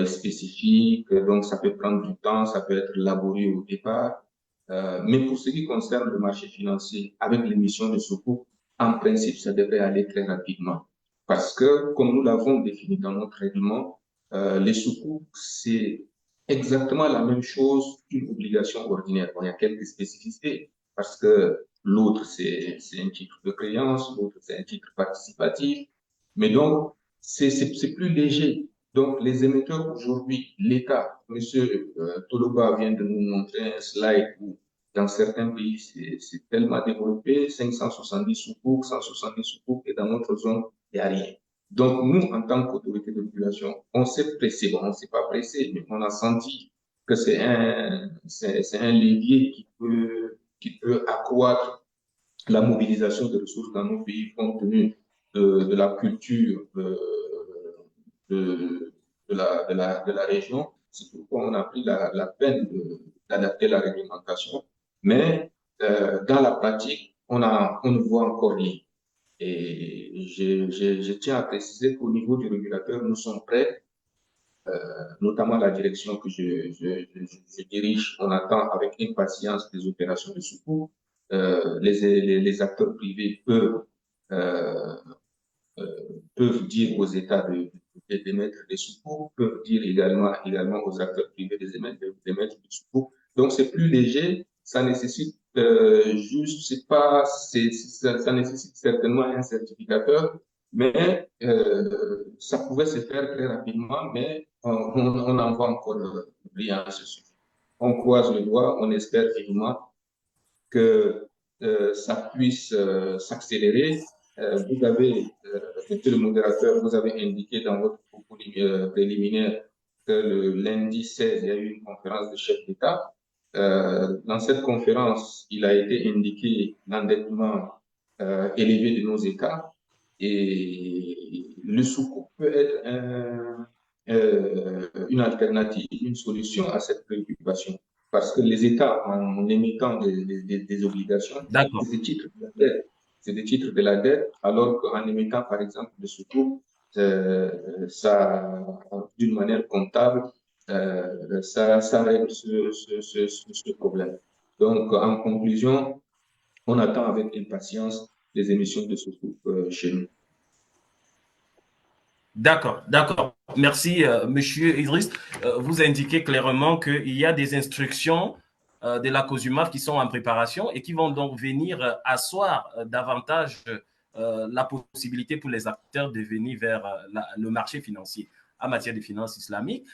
spécifiques, donc ça peut prendre du temps, ça peut être laborieux au départ. Mais pour ce qui concerne le marché financier, avec l'émission de secours, en principe, ça devrait aller très rapidement. Parce que, comme nous l'avons défini dans notre règlement, les secours, c'est exactement la même chose qu'une obligation ordinaire. Bon, il y a quelques spécificités parce que l'autre, c'est un titre de créance, l'autre, c'est un titre participatif. Mais donc, c'est plus léger. Donc, les émetteurs aujourd'hui, l'État, Monsieur Toloba vient de nous montrer un slide où dans certains pays, c'est tellement développé, 570 sous-coups, 170 sous-coups, et dans notre zone, il n'y a rien. Donc, nous, en tant qu'autorité de régulation, on s'est pressé, bon, on ne s'est pas pressé, mais on a senti que c'est un levier qui peut accroître la mobilisation de ressources dans nos pays compte tenu de la culture de la région. C'est pourquoi on a pris la peine d'adapter la réglementation. Mais dans la pratique, on ne voit encore rien. Et je tiens à préciser qu'au niveau du régulateur, nous sommes prêts, notamment la direction que je dirige. On attend avec impatience les opérations de secours. Les acteurs privés euh, peuvent dire aux États d'émettre des secours, peuvent dire également aux acteurs privés d'émettre des secours. Donc, c'est plus léger, ça nécessite juste, ça nécessite certainement un certificateur, mais ça pouvait se faire très rapidement, mais on n'en voit encore rien à ce sujet. On croise le doigt, on espère vivement que ça puisse s'accélérer. Vous avez, monsieur le modérateur, vous avez indiqué dans votre propos préliminaire que le lundi 16, il y a eu une conférence de chefs d'État. Dans cette conférence, il a été indiqué l'endettement élevé de nos États et le sukuk peut être une alternative, une solution à cette préoccupation. Parce que les États, en émettant des obligations, D'accord. c'est des titres de la dette. C'est des titres de la dette, alors qu'en émettant, par exemple, le sukuk, ça, d'une manière comptable, ça règle ce problème. Donc, en conclusion, on attend avec impatience les émissions de sukuk chez nous. D'accord, d'accord. Merci, Monsieur Idriss. Vous indiquez clairement qu'il y a des instructions de la COSUMAF qui sont en préparation et qui vont donc venir asseoir davantage la possibilité pour les acteurs de venir vers le marché financier en matière de finances islamiques.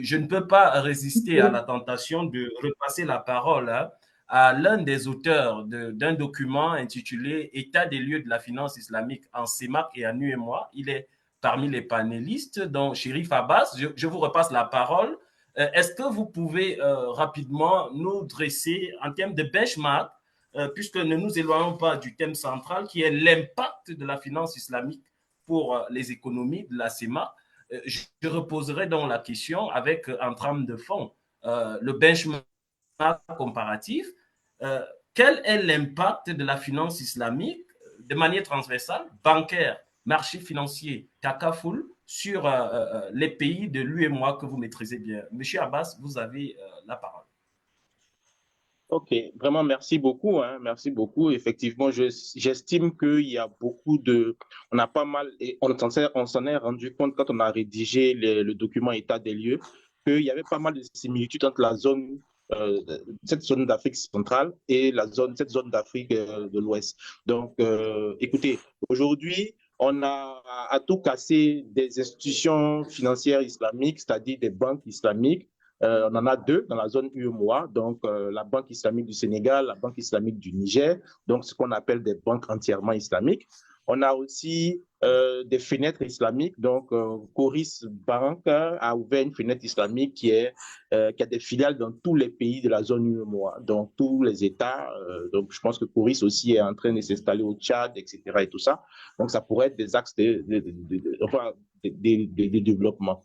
Je ne peux pas résister à la tentation de repasser la parole à l'un des auteurs d'un document intitulé État des lieux de la finance islamique en CEMAC et en UEMOA. Il est parmi les panélistes, donc Chérif Abbas, je vous repasse la parole. Est-ce que vous pouvez rapidement nous dresser en termes de benchmark, puisque ne nous éloignons pas du thème central qui est l'impact de la finance islamique pour les économies de la CEMA. Je reposerai donc la question avec en trame de fond le benchmark comparatif. Quel est l'impact de la finance islamique de manière transversale, bancaire, marché financier, Takaful, sur les pays de l'UEMOA que vous maîtrisez bien? Monsieur Abbas, vous avez la parole. Ok, vraiment merci beaucoup, hein, merci beaucoup. Effectivement, j'estime qu'il y a beaucoup de, on a pas mal, et on s'en est rendu compte quand on a rédigé le document État des lieux, qu'il y avait pas mal de similitudes entre la zone, cette zone d'Afrique centrale et cette zone d'Afrique de l'Ouest. Donc, écoutez, aujourd'hui, on a à tout casser des institutions financières islamiques, c'est-à-dire des banques islamiques. On en a deux dans la zone UEMOA, donc la Banque islamique du Sénégal, la Banque islamique du Niger, donc ce qu'on appelle des banques entièrement islamiques. On a aussi des fenêtres islamiques, donc Coris Bank a ouvert une fenêtre islamique qui a des filiales dans tous les pays de la zone UEMOA, donc tous les États. Donc je pense que Coris aussi est en train de s'installer au Tchad, etc. et tout ça. Donc ça pourrait être des axes de développement.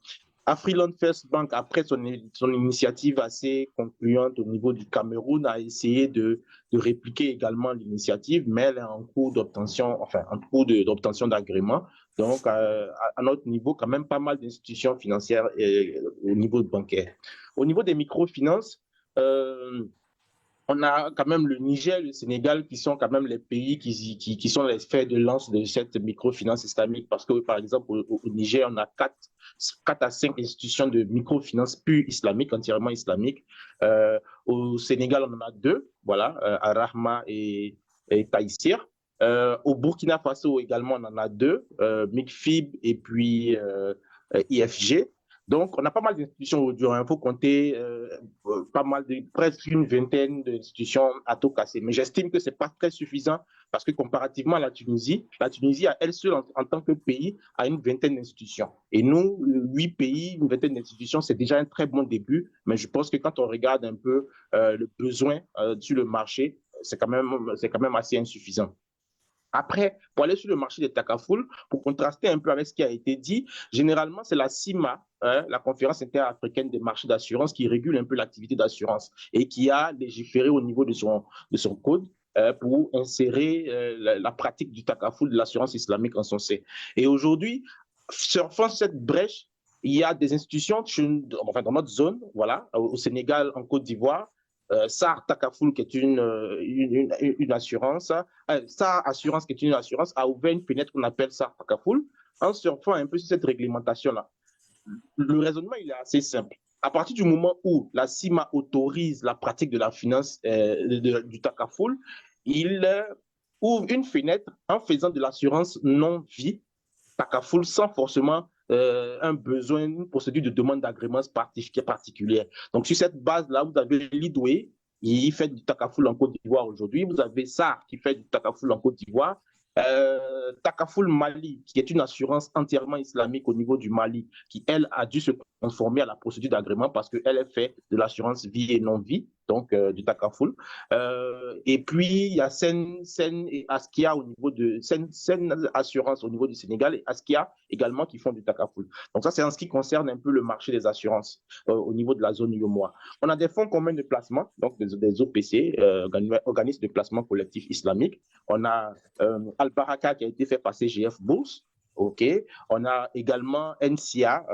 Afriland First Bank, après son initiative assez concluante au niveau du Cameroun, a essayé de répliquer également l'initiative, mais elle est en cours d'obtention, d'agrément. Donc, à notre niveau, quand même pas mal d'institutions financières au niveau bancaire. Au niveau des microfinances, on a quand même le Niger, le Sénégal qui sont quand même les pays qui sont les fers de lance de cette microfinance islamique. Parce que, par exemple, au Niger, on a 4 à 5 institutions de microfinance pure islamique, entièrement islamique. Au Sénégal, on en a 2, voilà, Ar-Rahma et Taïsir. Au Burkina Faso également, on en a 2, MICFIB et puis IFG. Donc, on a pas mal d'institutions aujourd'hui. Il faut compter presque une vingtaine d'institutions à tout casser. Mais j'estime que ce n'est pas très suffisant parce que comparativement à la Tunisie à elle seule, en tant que pays, a une vingtaine d'institutions. Et nous, 8 pays, une vingtaine d'institutions, c'est déjà un très bon début. Mais je pense que quand on regarde un peu le besoin sur le marché, c'est quand même assez insuffisant. Après, pour aller sur le marché des Takaful, pour contraster un peu avec ce qui a été dit, généralement, c'est la CIMA, hein, la Conférence interafricaine des marchés d'assurance, qui régule un peu l'activité d'assurance et qui a légiféré au niveau de son code pour insérer la pratique du Takaful, de l'assurance islamique en son sein. Et aujourd'hui, surfant cette brèche, il y a des institutions enfin, dans notre zone, voilà, au Sénégal, en Côte d'Ivoire, SAR Takaful, qui est une assurance, SAR Assurance, qui est une assurance, a ouvert une fenêtre qu'on appelle SAR Takaful, en surfant un peu sur cette réglementation-là. Le raisonnement, il est assez simple. À partir du moment où la CIMA autorise la pratique de la finance du Takaful, il ouvre une fenêtre en faisant de l'assurance non-vie, Takaful, sans forcément un besoin, une procédure de demande d'agrément particulière. Donc, sur cette base-là, vous avez Lidway, il fait du Takaful en Côte d'Ivoire aujourd'hui. Vous avez SAR qui fait du Takaful en Côte d'Ivoire. Takaful Mali, qui est une assurance entièrement islamique au niveau du Mali, qui, elle, a dû se conformer à la procédure d'agrément parce qu'elle est faite de l'assurance vie et non-vie, donc du Takaful. Et puis, il y a Sen et Askia au niveau de Sen Assurance au niveau du Sénégal et Askia également qui font du Takaful. Donc, ça, c'est en ce qui concerne un peu le marché des assurances au niveau de la zone UEMOA. On a des fonds communs de placement, donc des OPC, organismes de placement collectif islamique. On a Al-Baraka qui a été fait par CGF Bourse. OK. On a également NCA,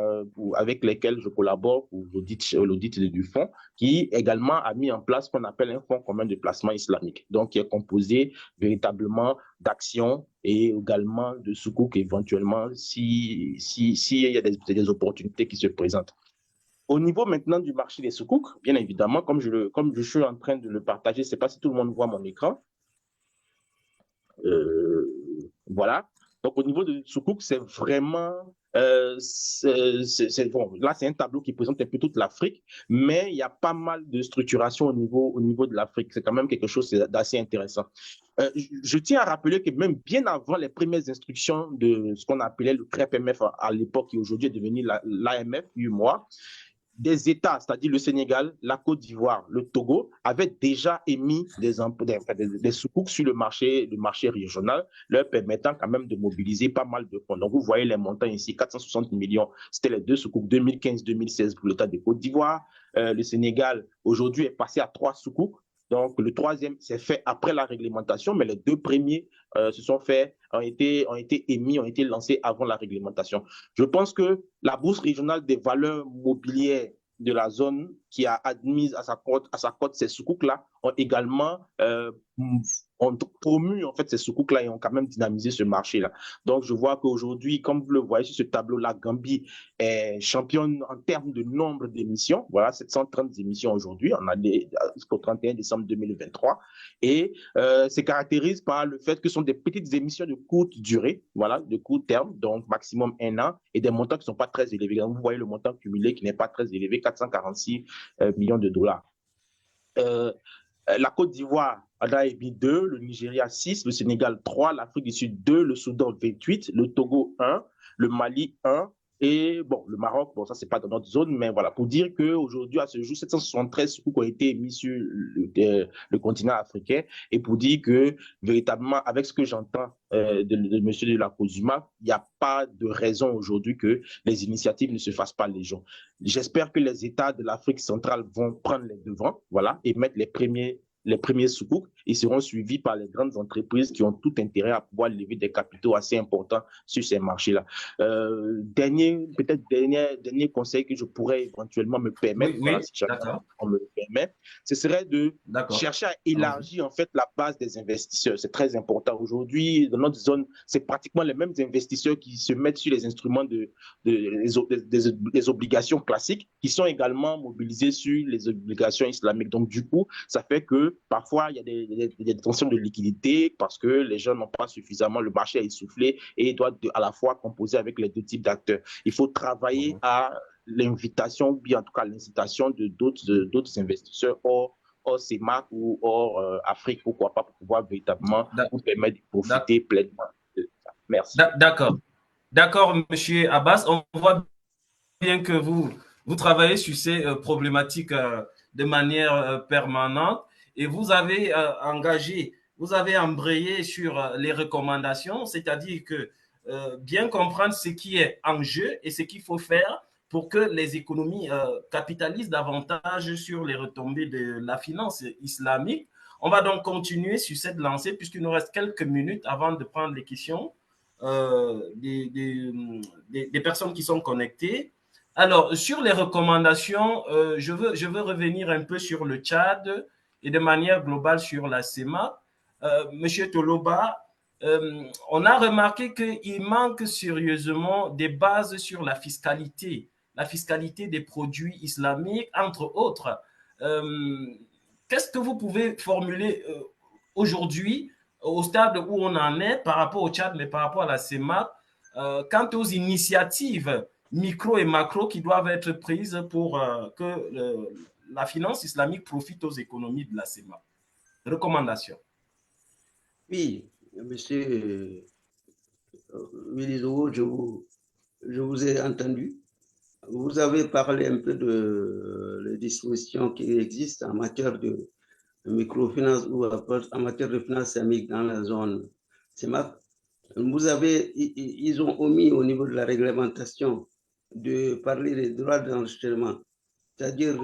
avec lesquels je collabore pour l'audit du fonds, qui également a mis en place ce qu'on appelle un fonds commun de placement islamique, donc qui est composé véritablement d'actions et également de soukouk éventuellement s'il y a des opportunités qui se présentent. Au niveau maintenant du marché des soukouk, bien évidemment, comme je suis en train de le partager, je ne sais pas si tout le monde voit mon écran. Voilà. Donc, au niveau de soukouk, c'est vraiment... bon, là, c'est un tableau qui présente un peu toute l'Afrique, mais il y a pas mal de structuration au niveau de l'Afrique. C'est quand même quelque chose d'assez intéressant. Je tiens à rappeler que même bien avant les premières instructions de ce qu'on appelait le CREP-MF à l'époque, qui aujourd'hui est devenu l'AMF, UEMOA, des États, c'est-à-dire le Sénégal, la Côte d'Ivoire, le Togo, avaient déjà émis des soukouks sur le marché régional, leur permettant quand même de mobiliser pas mal de fonds. Donc, vous voyez les montants ici, 460 millions, c'était les deux soukouks 2015-2016 pour l'État de Côte d'Ivoire. Le Sénégal, aujourd'hui, est passé à 3 soukouks. Donc, le troisième s'est fait après la réglementation, mais les 2 premiers ont été émis, ont été lancés avant la réglementation. Je pense que la bourse régionale des valeurs mobilières de la zone qui a admis à sa cote ces soukouks-là ont également ont promu en fait ces soukouks-là et ont quand même dynamisé ce marché-là. Donc, je vois qu'aujourd'hui, comme vous le voyez sur ce tableau-là, Gambie est championne en termes de nombre d'émissions. Voilà, 730 émissions aujourd'hui. On a jusqu'au 31 décembre 2023. Et se caractérise par le fait que ce sont des petites émissions de courte durée, voilà, de court terme, donc maximum 1 an, et des montants qui ne sont pas très élevés. Donc, vous voyez le montant cumulé qui n'est pas très élevé, 446 millions de dollars. La Côte d'Ivoire en a émis 2, le Nigeria 6, le Sénégal 3, l'Afrique du Sud 2, le Soudan 28, le Togo 1, le Mali 1, et bon, le Maroc, bon, ça, c'est pas dans notre zone, mais voilà, pour dire qu'aujourd'hui, à ce jour, 773 soukouks ont été émis sur le continent africain, et pour dire que, véritablement, avec ce que j'entends de monsieur de la COSUMA, il n'y a pas de raison aujourd'hui que les initiatives ne se fassent pas les gens. J'espère que les États de l'Afrique centrale vont prendre les devants, voilà, et mettre les premiers soukouks, ils seront suivis par les grandes entreprises qui ont tout intérêt à pouvoir lever des capitaux assez importants sur ces marchés-là. Dernier conseil que je pourrais éventuellement me permettre, Oui, si jamais d'accord. on me le permet, ce serait de chercher à élargir en fait la base des investisseurs. C'est très important. Aujourd'hui, dans notre zone, c'est pratiquement les mêmes investisseurs qui se mettent sur les instruments des obligations classiques, qui sont également mobilisés sur les obligations islamiques. Donc, du coup, ça fait que parfois, il y a des tensions de liquidité parce que les gens n'ont pas suffisamment, le marché est essoufflé et doit à la fois composer avec les 2 types d'acteurs. Il faut travailler à l'invitation, ou bien en tout cas l'incitation de d'autres investisseurs hors CEMAC ou hors Afrique, pourquoi pas, pour pouvoir véritablement vous permettre de profiter pleinement de ça. Merci. D'accord, monsieur Abbas. On voit bien que vous travaillez sur ces problématiques de manière permanente et vous avez engagé vous avez embrayé sur les recommandations, c'est-à-dire que bien comprendre ce qui est en jeu et ce qu'il faut faire pour que les économies capitalisent davantage sur les retombées de la finance islamique. On va donc continuer sur cette lancée puisqu'il nous reste quelques minutes avant de prendre les questions des personnes qui sont connectées. Alors, sur les recommandations, je veux revenir un peu sur le Tchad et de manière globale sur la CEMA. Monsieur Toloba, on a remarqué qu'il manque sérieusement des bases sur la fiscalité des produits islamiques, entre autres. Qu'est-ce que vous pouvez formuler aujourd'hui, au stade où on en est, par rapport au Tchad, mais par rapport à la CEMAC, quant aux initiatives micro et macro qui doivent être prises pour que la finance islamique profite aux économies de la CEMAC? Recommandations. Oui, monsieur Willizo, je vous ai entendu. Vous avez parlé un peu de les dispositions qui existent en matière de microfinance ou en matière de finance islamique dans la zone CEMAC. Ils ont omis au niveau de la réglementation de parler des droits d'enregistrement. C'est-à-dire,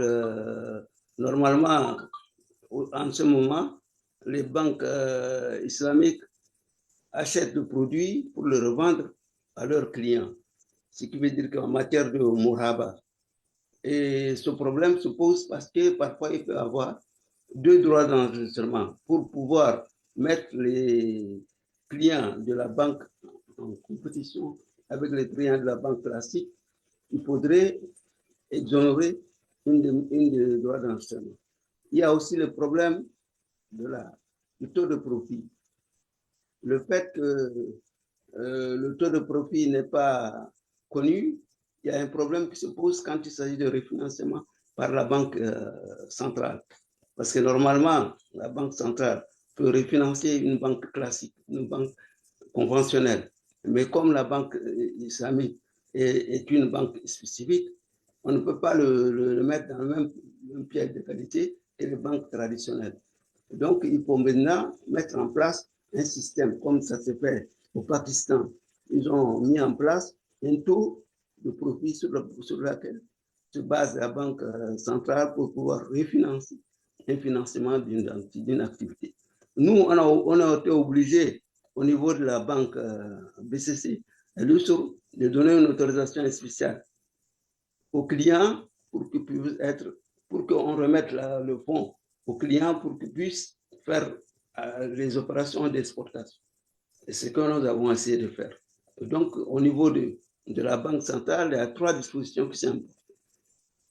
normalement, en ce moment, les banques islamiques achètent le produit pour le revendre à leurs clients. Ce qui veut dire qu'en matière de Mouraba, et ce problème se pose parce que parfois il peut y avoir deux droits d'enregistrement pour pouvoir mettre les clients de la banque en compétition avec les clients de la banque classique. Il faudrait exonérer une des droits d'enregistrement. Il y a aussi le problème du taux de profit. Le fait que le taux de profit n'est pas connu, il y a un problème qui se pose quand il s'agit de refinancement par la banque centrale. Parce que normalement, la banque centrale peut refinancer une banque classique, une banque conventionnelle. Mais comme la banque islamique est une banque spécifique, on ne peut pas le mettre dans le même pied de qualité que les banques traditionnelles. Donc, il faut maintenant mettre en place un système comme ça se fait au Pakistan. Ils ont mis en place un taux de profit sur lequel se base la banque centrale pour pouvoir refinancer un financement d'une activité. Nous, on a été obligés au niveau de la banque BCC de donner une autorisation spéciale aux clients pour qu'on remette le fonds aux clients pour qu'ils puissent faire les opérations d'exportation. Et c'est ce que nous avons essayé de faire. Donc, au niveau de la Banque centrale, il y a trois dispositions qui sont importantes.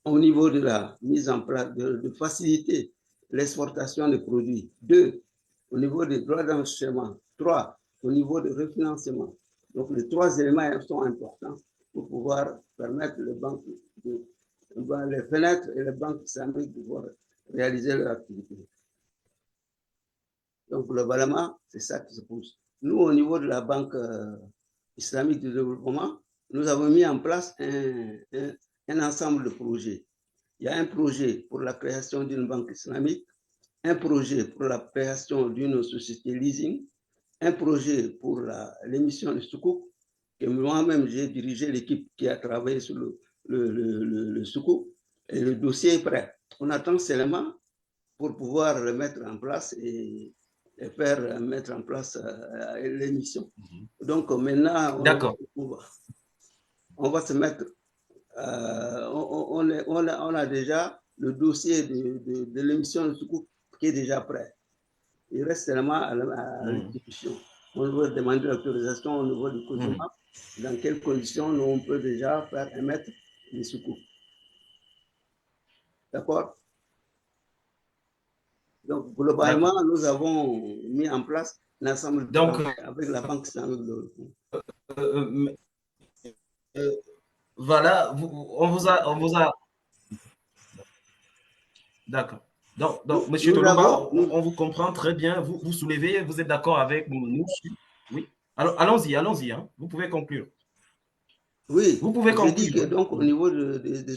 Au niveau de la mise en place, de faciliter l'exportation des produits. 2, au niveau des droits d'enregistrement. 3, au niveau du refinancement. Donc, les trois éléments sont importants pour pouvoir permettre les banques, les fenêtres et les banques islamiques de pouvoir réaliser leur activité. Donc, globalement, c'est ça qui se pose. Nous, au niveau de la Banque islamique de développement, nous avons mis en place un ensemble de projets. Il y a un projet pour la création d'une banque islamique, un projet pour la création d'une société leasing, un projet pour l'émission de Soukouk, que moi-même j'ai dirigé l'équipe qui a travaillé sur le Soukouk, et le dossier est prêt. On attend seulement pour pouvoir le mettre en place et faire mettre en place l'émission. Donc maintenant, on va se mettre, on a déjà le dossier de l'émission de Soukouk qui est déjà prêt. Il reste seulement à l'exécution. On doit demander l'autorisation au niveau du gouvernement. Dans quelles conditions nous on peut déjà faire émettre les Soukouk. D'accord? Donc, globalement, nous avons mis en place l'ensemble avec la Banque islamique de développement. Voilà, on vous a... D'accord. Donc, Monsieur Toloba, on vous comprend très bien. Vous soulevez, vous êtes d'accord avec nous? Oui. Alors, allons-y, hein. Vous pouvez conclure. Oui, vous pouvez conclure. Je dis que donc, au niveau des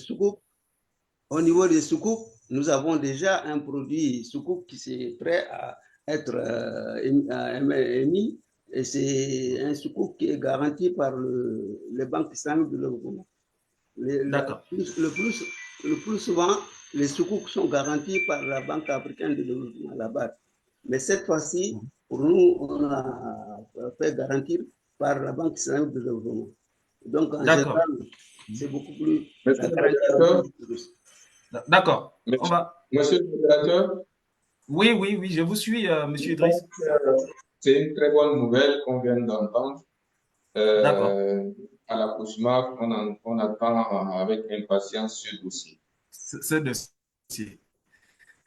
Soukouk, nous avons déjà un produit Soukouk qui est prêt à être émis, et c'est un sukuk qui est garanti par les banques islamiques de développement. D'accord. Le plus souvent, les sukuk sont garantis par la Banque africaine de développement, la BAD. Mais cette fois-ci, pour nous, on a fait garantir par la Banque islamique de développement. Donc, en général, c'est beaucoup plus... D'accord. Monsieur le modérateur. Oui, je vous suis, Monsieur Idriss. C'est une très bonne nouvelle qu'on vient d'entendre. D'accord. À la COSMAC, on attend avec impatience ce dossier. Ce dossier.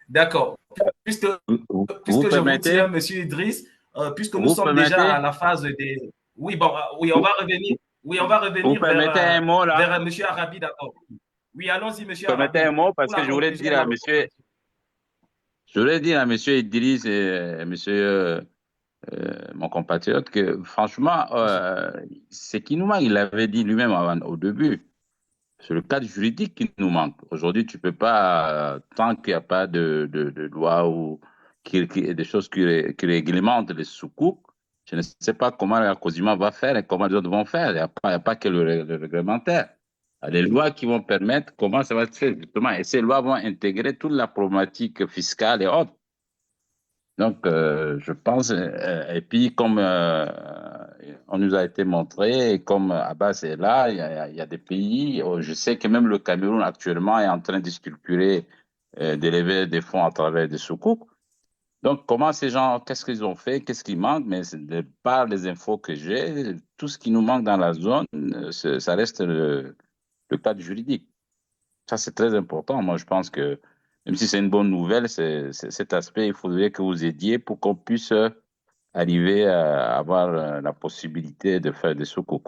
D'accord. Puisque vous je vous permettez, tiens, Monsieur Idriss, puisque nous vous sommes permettez, déjà à la phase des... Oui, bon, oui, on va revenir. Oui, on va vous revenir permettez un mot là? vers Monsieur Arabi, d'accord. Oui, allons-y, Monsieur Arabi. Permettez un mot parce Pour la que je voulais conclusion dire de à notre Monsieur, je voulais dire à Monsieur Idriss et Monsieur mon compatriote que franchement, ce qui nous manque, il l'avait dit lui-même au début, c'est le cadre juridique qui nous manque. Aujourd'hui, tu peux pas, tant qu'il n'y a pas de loi ou des choses qui réglementent les soukouks, je ne sais pas comment la COSIMA va faire et comment les autres vont faire. Il n'y a pas que le réglementaire. Il y a des lois qui vont permettre comment ça va se faire, justement. Et ces lois vont intégrer toute la problématique fiscale et autres. Donc, je pense, et puis comme on nous a été montré, et comme Abbas est là, il y a des pays, je sais que même le Cameroun actuellement est en train de structurer, d'élever des fonds à travers des soukouk. Donc, comment ces gens, qu'est-ce qu'ils ont fait, qu'est-ce qui manque, mais par les infos que j'ai, tout ce qui nous manque dans la zone, ça reste le cadre juridique. Ça, c'est très important. Moi, je pense que même si c'est une bonne nouvelle, cet aspect, il faudrait que vous aidiez pour qu'on puisse arriver à avoir la possibilité de faire des soukouk.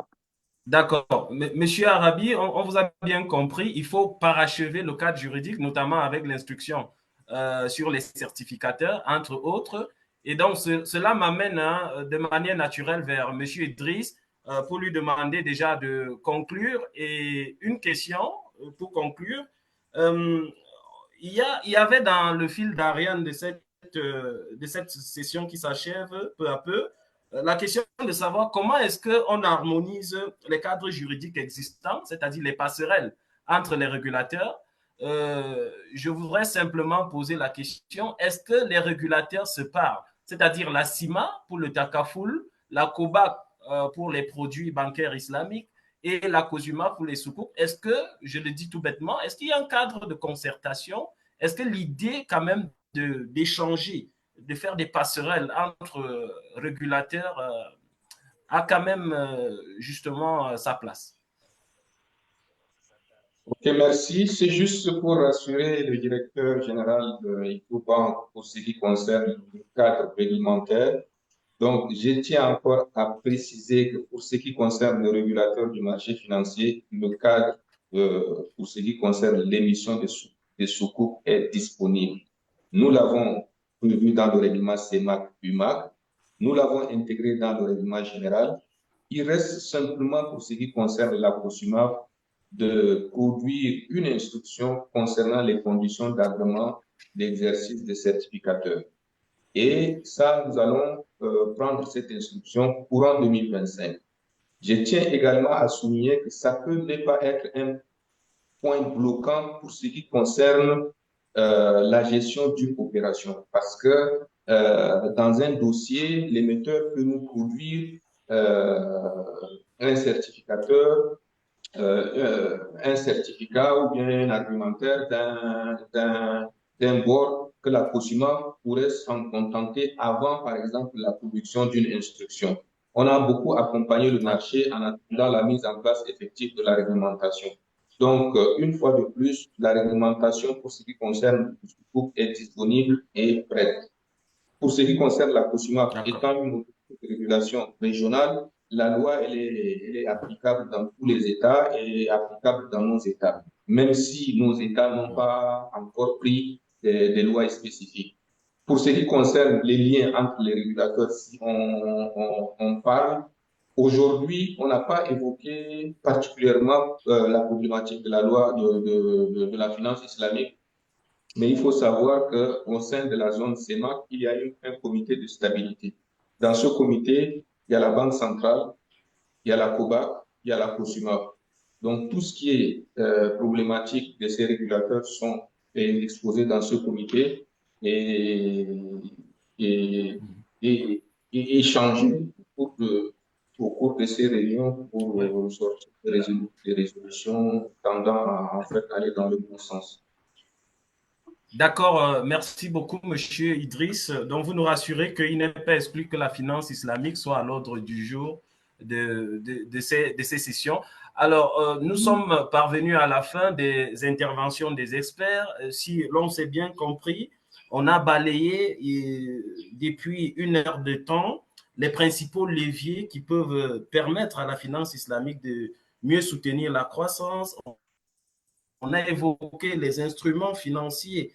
D'accord. Monsieur Arabi, on vous a bien compris. Il faut parachever le cadre juridique, notamment avec l'instruction sur les certificateurs, entre autres. Et donc, cela m'amène de manière naturelle vers Monsieur Idriss pour lui demander déjà de conclure. Et une question pour conclure. Euh, il y avait dans le fil d'Ariane de cette session qui s'achève peu à peu, la question de savoir comment est-ce qu'on harmonise les cadres juridiques existants, c'est-à-dire les passerelles entre les régulateurs. Je voudrais simplement poser la question, est-ce que les régulateurs se parlent? C'est-à-dire la CIMA pour le Takafoul, la COBAC pour les produits bancaires islamiques et la COSUMA pour les soukouk. Est-ce que, je le dis tout bêtement, est-ce qu'il y a un cadre de concertation? Est-ce que l'idée quand même d'échanger, de faire des passerelles entre régulateurs a quand même justement sa place? Ok, merci. C'est juste pour rassurer le directeur général de EcoBank pour ce qui concerne le cadre réglementaire. Donc, je tiens encore à préciser que pour ce qui concerne le régulateur du marché financier, le cadre pour ce qui concerne l'émission des soukouk est disponible. Nous l'avons prévu dans le règlement CEMAC-UMAC. Nous l'avons intégré dans le règlement général. Il reste simplement pour ce qui concerne la COSUMAF de produire une instruction concernant les conditions d'agrément d'exercice des certificateurs. Et ça, nous allons prendre cette instruction courant 2025. Je tiens également à souligner que ça peut ne pas être un point bloquant pour ce qui concerne la gestion d'une opération. Parce que dans un dossier, l'émetteur peut nous produire un certificateur, un certificat ou bien un argumentaire d'un board que la COSIMA pourrait s'en contenter avant, par exemple, la production d'une instruction. On a beaucoup accompagné le marché en attendant la mise en place effective de la réglementation. Donc, une fois de plus, la réglementation pour ce qui concerne le sukuk est disponible et prête. Pour ce qui concerne la COSIMA, étant une régulation régionale, la loi elle est applicable dans tous les États et applicable dans nos États, même si nos États n'ont pas encore pris des lois spécifiques. Pour ce qui concerne les liens entre les régulateurs, si on parle, aujourd'hui, on n'a pas évoqué particulièrement la problématique de la loi de la finance islamique Mais il faut savoir qu'au sein de la zone CEMAC, il y a un comité de stabilité. Dans ce comité, il y a la Banque centrale, il y a la COBAC, il y a la COSUMAP. Donc, tout ce qui est problématique de ces régulateurs sont exposés dans ce comité et, et, et échangés au cours de ces réunions pour sortir des résolutions tendant à en fait aller dans le bon sens. D'accord, merci beaucoup, Monsieur Idriss. Donc, vous nous rassurez qu'il n'est pas exclu que la finance islamique soit à l'ordre du jour de ces sessions. Alors, nous sommes parvenus à la fin des interventions des experts. Si l'on s'est bien compris, on a balayé depuis 1 heure de temps les principaux leviers qui peuvent permettre à la finance islamique de mieux soutenir la croissance. On a évoqué les instruments financiers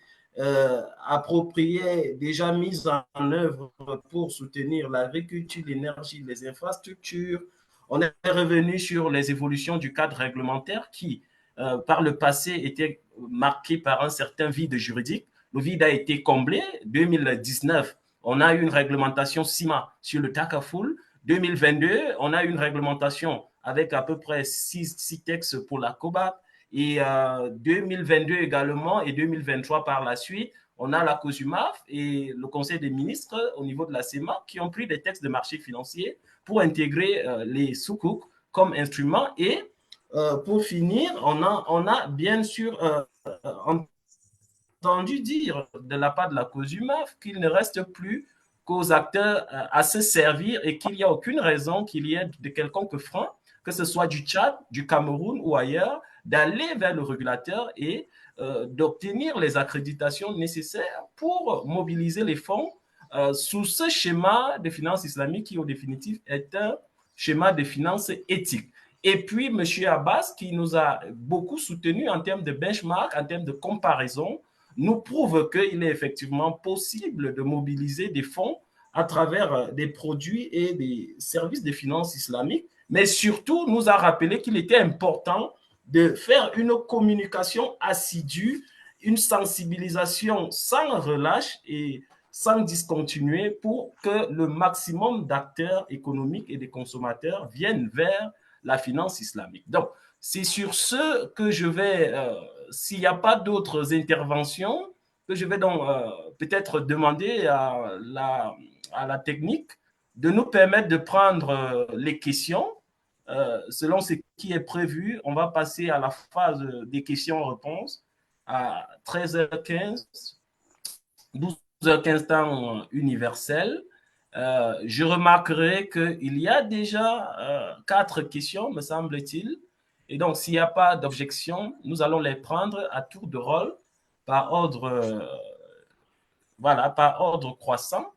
appropriés, déjà mis en œuvre pour soutenir l'agriculture, l'énergie, les infrastructures. On est revenu sur les évolutions du cadre réglementaire qui, par le passé, était marqué par un certain vide juridique. Le vide a été comblé. 2019, on a eu une réglementation CIMA sur le Takaful. 2022, on a eu une réglementation avec à peu près 6 textes pour la COBAP. Et 2022 également et 2023 par la suite, on a la COSUMAF et le Conseil des ministres au niveau de la CEMA qui ont pris des textes de marché financier pour intégrer les soukouk comme instrument. Et pour finir, on a bien sûr entendu dire de la part de la COSUMAF qu'il ne reste plus qu'aux acteurs à se servir et qu'il n'y a aucune raison qu'il y ait de quelconque frein, que ce soit du Tchad, du Cameroun ou ailleurs, d'aller vers le régulateur et d'obtenir les accréditations nécessaires pour mobiliser les fonds sous ce schéma de finances islamiques qui, au définitif, est un schéma de finances éthiques. Et puis, M. Abbas, qui nous a beaucoup soutenu en termes de benchmark, en termes de comparaison, nous prouve qu'il est effectivement possible de mobiliser des fonds à travers des produits et des services de finances islamiques, mais surtout nous a rappelé qu'il était important de faire une communication assidue, une sensibilisation sans relâche et sans discontinuer pour que le maximum d'acteurs économiques et de consommateurs viennent vers la finance islamique. Donc, c'est sur ce que je vais, s'il n'y a pas d'autres interventions, que je vais donc peut-être demander à la technique de nous permettre de prendre les questions. Selon ce qui est prévu, on va passer à la phase des questions-réponses à 13h15, 12h15 temps universel. Je remarquerai qu'il y a déjà 4 questions, me semble-t-il. Et donc, s'il n'y a pas d'objection, nous allons les prendre à tour de rôle par ordre, voilà, par ordre croissant.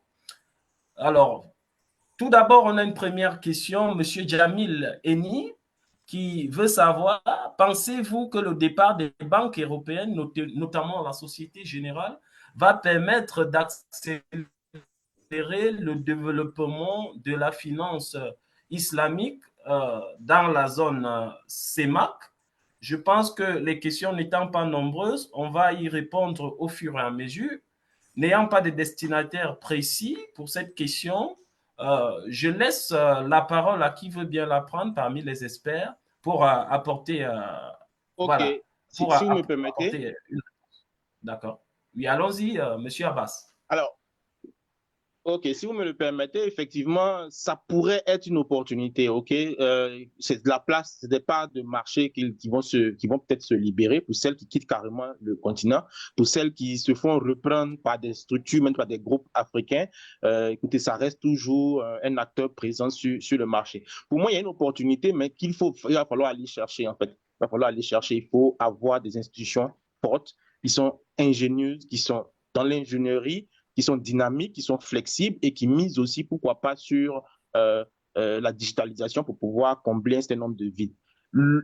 Alors, tout d'abord, on a une première question, M. Jamil Eni, qui veut savoir, pensez-vous que le départ des banques européennes, notamment la Société Générale, va permettre d'accélérer le développement de la finance islamique dans la zone CEMAC? Je pense que les questions n'étant pas nombreuses, on va y répondre au fur et à mesure. N'ayant pas de destinataire précis pour cette question, je laisse la parole à qui veut bien la prendre parmi les experts pour apporter, OK. voilà, Si pour vous me permettez. apporter une... D'accord. Oui, allons-y, Monsieur Abbas. Alors, OK, si vous me le permettez, effectivement, ça pourrait être une opportunité, OK? C'est de la place, c'est des parts de marché qui vont peut-être se libérer pour celles qui quittent carrément le continent, pour celles qui se font reprendre par des structures, même par des groupes africains. Écoutez, ça reste toujours un acteur présent sur le marché. Pour moi, il y a une opportunité, mais il va falloir aller chercher, en fait. Il va falloir aller chercher, il faut avoir des institutions fortes, qui sont ingénieuses, qui sont dans l'ingénierie, qui sont dynamiques, qui sont flexibles et qui misent aussi, pourquoi pas, sur la digitalisation pour pouvoir combler un certain nombre de vides.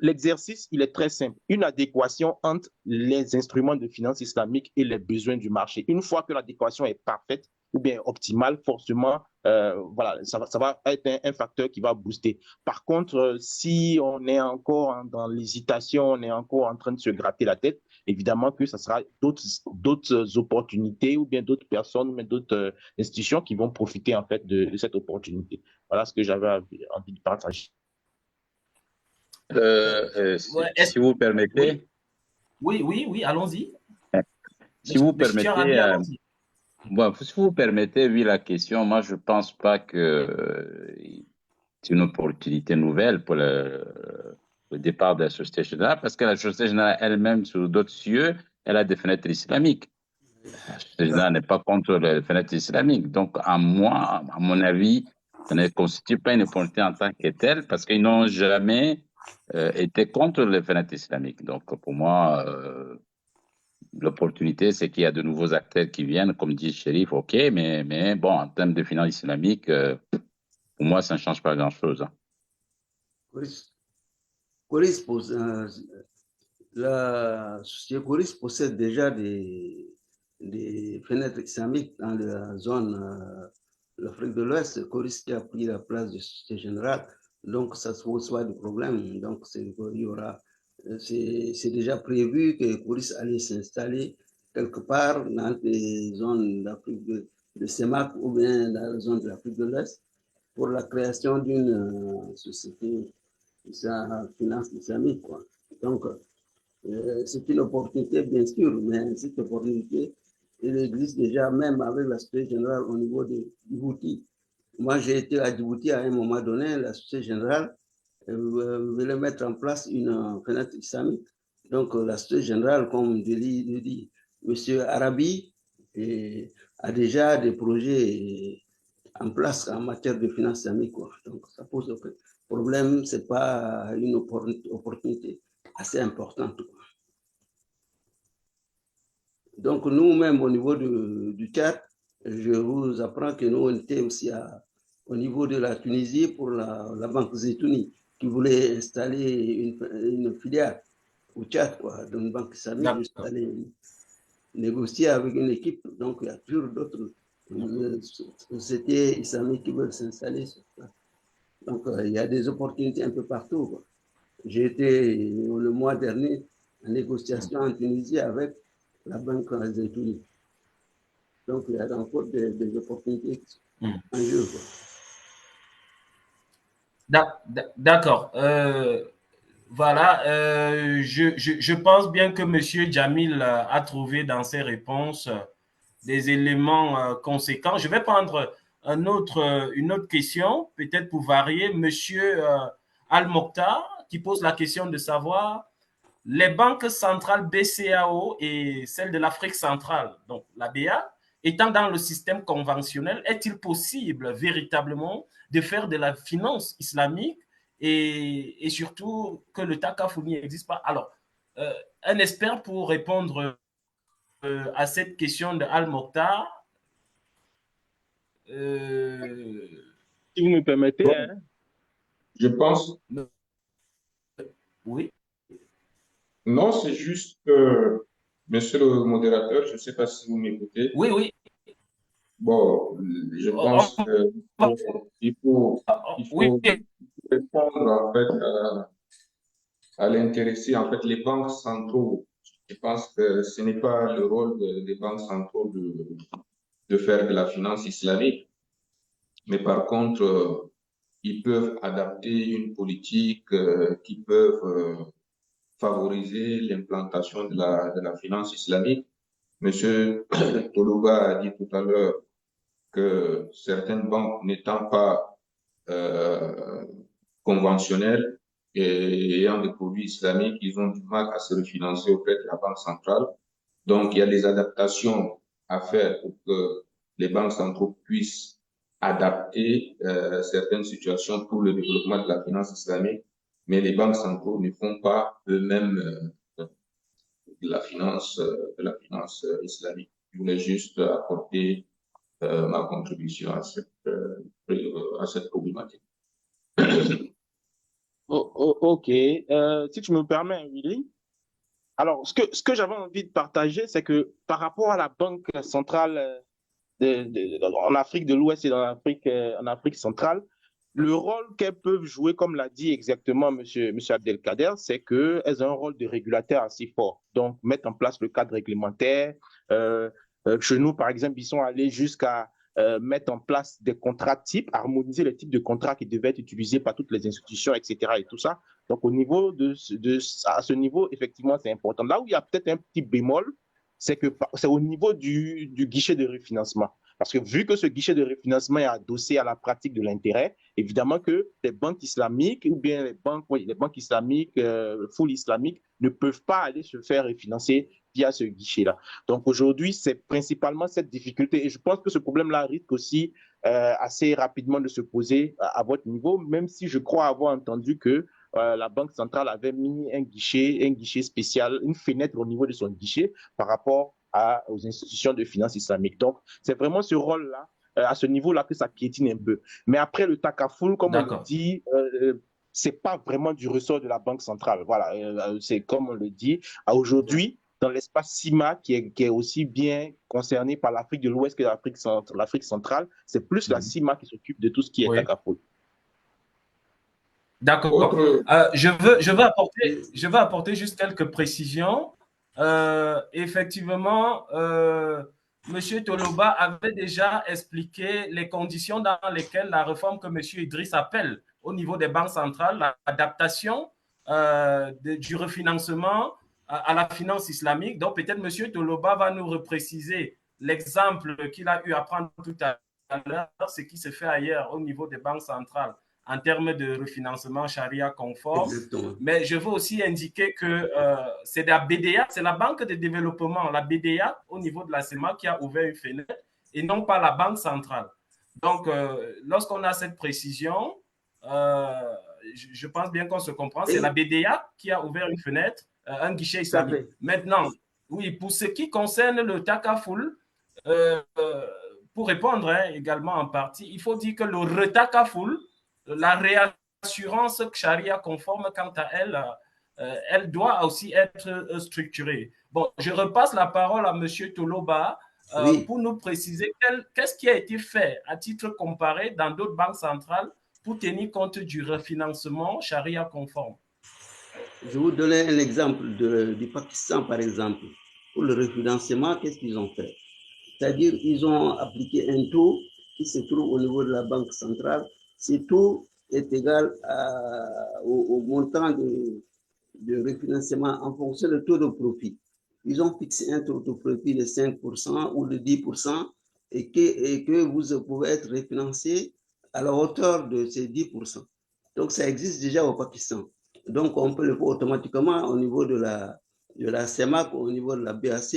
L'exercice, il est très simple. Une adéquation entre les instruments de finance islamique et les besoins du marché. Une fois que l'adéquation est parfaite ou bien optimale, forcément, voilà, ça va être un facteur qui va booster. Par contre, si on est encore dans l'hésitation, on est encore en train de se gratter la tête, évidemment que ça sera d'autres opportunités ou bien d'autres personnes ou bien d'autres institutions qui vont profiter en fait de cette opportunité. Voilà ce que j'avais envie de partager. Si vous permettez, oui, allons-y. si vous Monsieur Arabi, permettez, allons-y. bon, si vous permettez, vu la question, moi je pense pas que c'est une opportunité nouvelle pour le départ de la Société Générale, parce que la Société Générale elle-même, sur d'autres cieux, elle a des fenêtres islamiques. La Société Générale n'est pas contre les fenêtres islamiques. Donc, à mon avis, ça ne constitue pas une opportunité en tant que telle, parce qu'ils n'ont jamais été contre les fenêtres islamiques. Donc, pour moi, l'opportunité, c'est qu'il y a de nouveaux acteurs qui viennent, comme dit le shérif, ok, mais bon, en termes de finances islamiques, pour moi, ça ne change pas grand-chose. Hein. La société Coris possède déjà des fenêtres islamiques dans la zone de l'Afrique de l'Ouest. Coris qui a pris la place de Société Générale, donc ça se pose pas de problème. Donc il y aura, c'est déjà prévu que Coris allait s'installer quelque part dans les zones d'Afrique de CEMAC ou bien dans la zone de l'Afrique de l'Ouest pour la création d'une société finance islamique, quoi. Donc, c'est une opportunité, bien sûr, mais cette opportunité, elle existe déjà même avec la Société Générale au niveau de Djibouti. Moi, j'ai été à Djibouti à un moment donné, la Société Générale voulait mettre en place une fenêtre islamique. Donc, la Société Générale, comme je le dis, M. Arabi a déjà des projets en place en matière de finances islamiques, quoi. Donc, ça pose aucun problème, ce n'est pas une opportunité assez importante, quoi. Donc, nous-mêmes, au niveau du Tchad, je vous apprends que nous, on était aussi au niveau de la Tunisie pour la Banque Zetouni, qui voulait installer une filiale au Tchad, quoi, dans une banque islamique, juste aller négocier avec une équipe. Donc, il y a toujours d'autres sociétés islamiques qui veulent s'installer sur ça. Donc, il y a des opportunités un peu partout, quoi. J'ai été le mois dernier en négociation en Tunisie avec la banque Zetouni. Donc, il y a encore des opportunités en jeu, quoi. D'accord. Voilà. Je pense bien que M. Djamil a trouvé dans ses réponses des éléments conséquents. Je vais prendre une autre question, peut-être pour varier. Monsieur Al-Mokhtar, qui pose la question de savoir les banques centrales BCAO et celle de l'Afrique centrale, donc la BA, étant dans le système conventionnel, est-il possible véritablement de faire de la finance islamique et surtout que le Takaful n'existe pas? Alors, un expert pour répondre à cette question de Al-Mokhtar. Si vous me permettez. Bon, hein. je pense. Oui. Non, c'est juste que, monsieur le modérateur, je ne sais pas si vous m'écoutez. Oui, oui. Bon, je pense qu'il faut Oui. répondre en fait à l'intéressé, en fait, les banques centraux. Je pense que ce n'est pas le rôle des banques centraux de faire de la finance islamique, mais par contre, ils peuvent adapter une politique qui peuvent favoriser l'implantation de la finance islamique. Monsieur Toloba a dit tout à l'heure que certaines banques n'étant pas conventionnelles et ayant des produits islamiques, ils ont du mal à se refinancer auprès de la Banque centrale. Donc, il y a des adaptations à faire pour que les banques centrales puissent adapter certaines situations pour le développement de la finance islamique, mais les banques centrales ne font pas eux-mêmes de la finance islamique. Je voulais juste apporter ma contribution à cette problématique. Ok. Si tu me permets, Willy. Alors, ce que j'avais envie de partager, c'est que par rapport à la Banque centrale en Afrique de l'Ouest et en Afrique centrale, le rôle qu'elles peuvent jouer, comme l'a dit exactement monsieur Abdelkader, c'est qu'elles ont un rôle de régulateur assez fort. Donc, mettre en place le cadre réglementaire. Chez nous, par exemple, ils sont allés jusqu'à mettre en place des contrats types, harmoniser les types de contrats qui devaient être utilisés par toutes les institutions, etc. et tout ça. Donc, au niveau à ce niveau, effectivement, c'est important. Là où il y a peut-être un petit bémol, c'est que c'est au niveau du guichet de refinancement. Parce que vu que ce guichet de refinancement est adossé à la pratique de l'intérêt, évidemment que les banques islamiques ou bien les banques islamiques, full islamiques, ne peuvent pas aller se faire refinancer via ce guichet-là. Donc aujourd'hui, c'est principalement cette difficulté. Et je pense que ce problème-là risque aussi assez rapidement de se poser à votre niveau, même si je crois avoir entendu que la Banque centrale avait mis un guichet spécial, une fenêtre au niveau de son guichet par rapport aux institutions de finances islamiques. Donc, c'est vraiment ce rôle-là, à ce niveau-là, que ça piétine un peu. Mais après, le takaful, comme on le dit, c'est pas vraiment du ressort de la Banque centrale. Voilà, c'est comme on le dit. Aujourd'hui, dans l'espace CIMA, qui est aussi bien concerné par l'Afrique de l'Ouest que l'Afrique centrale, c'est plus la CIMA qui s'occupe de tout ce qui est takaful. D'accord. Je veux apporter juste quelques précisions. Effectivement, M. Toloba avait déjà expliqué les conditions dans lesquelles la réforme que M. Idriss appelle au niveau des banques centrales, l'adaptation du refinancement à la finance islamique. Donc, peut-être M. Toloba va nous repréciser l'exemple qu'il a eu à prendre tout à l'heure, ce qui se fait ailleurs au niveau des banques centrales en termes de refinancement charia conforme. Exactement. Mais je veux aussi indiquer que c'est la BDA, c'est la Banque de développement, la BDA, au niveau de la CEMA, qui a ouvert une fenêtre et non pas la Banque centrale. Donc, lorsqu'on a cette précision, je pense bien qu'on se comprend. C'est la BDA qui a ouvert une fenêtre, un guichet islamique. Maintenant, oui, pour ce qui concerne le takaful, pour répondre également en partie, il faut dire que le retakaful, la réassurance charia conforme, quant à elle, elle doit aussi être structurée. Bon, je repasse la parole à M. Toloba pour nous préciser qu'est-ce qui a été fait à titre comparé dans d'autres banques centrales pour tenir compte du refinancement charia conforme. Je vais vous donner un exemple du Pakistan, par exemple. Pour le refinancement, qu'est-ce qu'ils ont fait? C'est-à-dire ils ont appliqué un taux qui se trouve au niveau de la Banque centrale. Ce taux est égal au montant de refinancement en fonction du taux de profit. Ils ont fixé un taux de profit de 5% ou de 10% et que vous pouvez être refinancé à la hauteur de ces 10%. Donc, ça existe déjà au Pakistan. Donc, on peut le faire automatiquement au niveau de la CEMAC, au niveau de la BAC,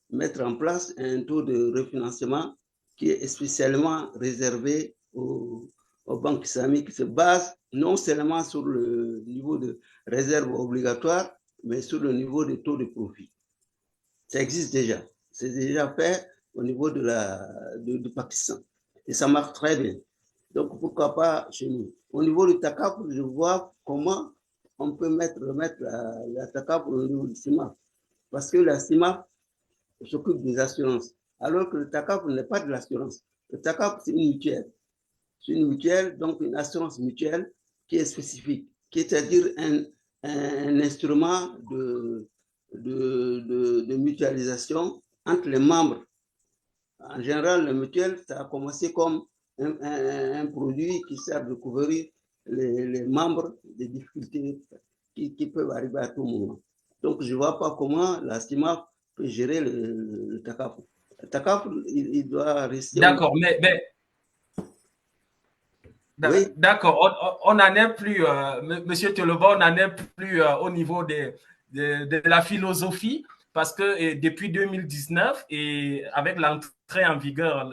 mettre en place un taux de refinancement qui est spécialement réservé aux banques islamiques, qui se base non seulement sur le niveau de réserve obligatoire, mais sur le niveau de taux de profit. Ça existe déjà. C'est déjà fait au niveau du Pakistan. Et ça marche très bien. Donc, pourquoi pas chez nous? Au niveau du TACAP, je vois comment on peut remettre la TACAP au niveau du CIMA. Parce que la CIMA s'occupe des assurances. Alors que le TACAP n'est pas de l'assurance. Le TACAP, c'est une mutuelle. C'est une mutuelle, donc une assurance mutuelle qui est spécifique, qui est c'est-à-dire un instrument de mutualisation entre les membres. En général, le mutuel, ça a commencé comme un produit qui sert de couvrir les membres des difficultés qui peuvent arriver à tout moment. Donc, je ne vois pas comment la CIMA peut gérer le TACAP. Le TACAP, il doit rester... D'accord, mais oui. D'accord, on n'en est plus, Monsieur Toloba, on n'en est plus au niveau de la philosophie, parce que depuis 2019 et avec l'entrée en vigueur,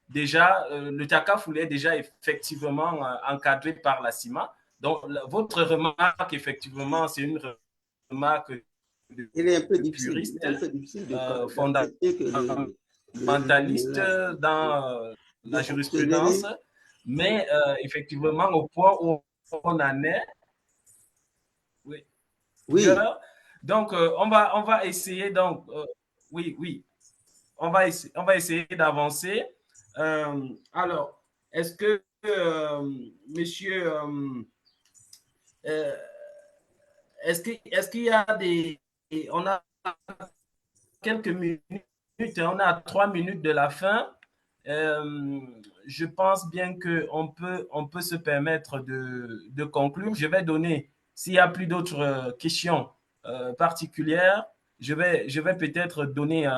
déjà, le TACAF est déjà effectivement encadré par la CIMA. Donc, votre remarque, effectivement, c'est une remarque il est un peu puriste, difficile fondamentaliste dans la jurisprudence. Mais effectivement, au point où on en est, oui. Donc, on va essayer, donc, on va essayer d'avancer. Alors, est-ce que monsieur, euh, est-ce qu'il y a des, on a quelques minutes, on a 3 minutes de la fin. Euh, je pense bien on peut se permettre de conclure. Je vais donner, s'il n'y a plus d'autres questions particulières, je vais peut-être donner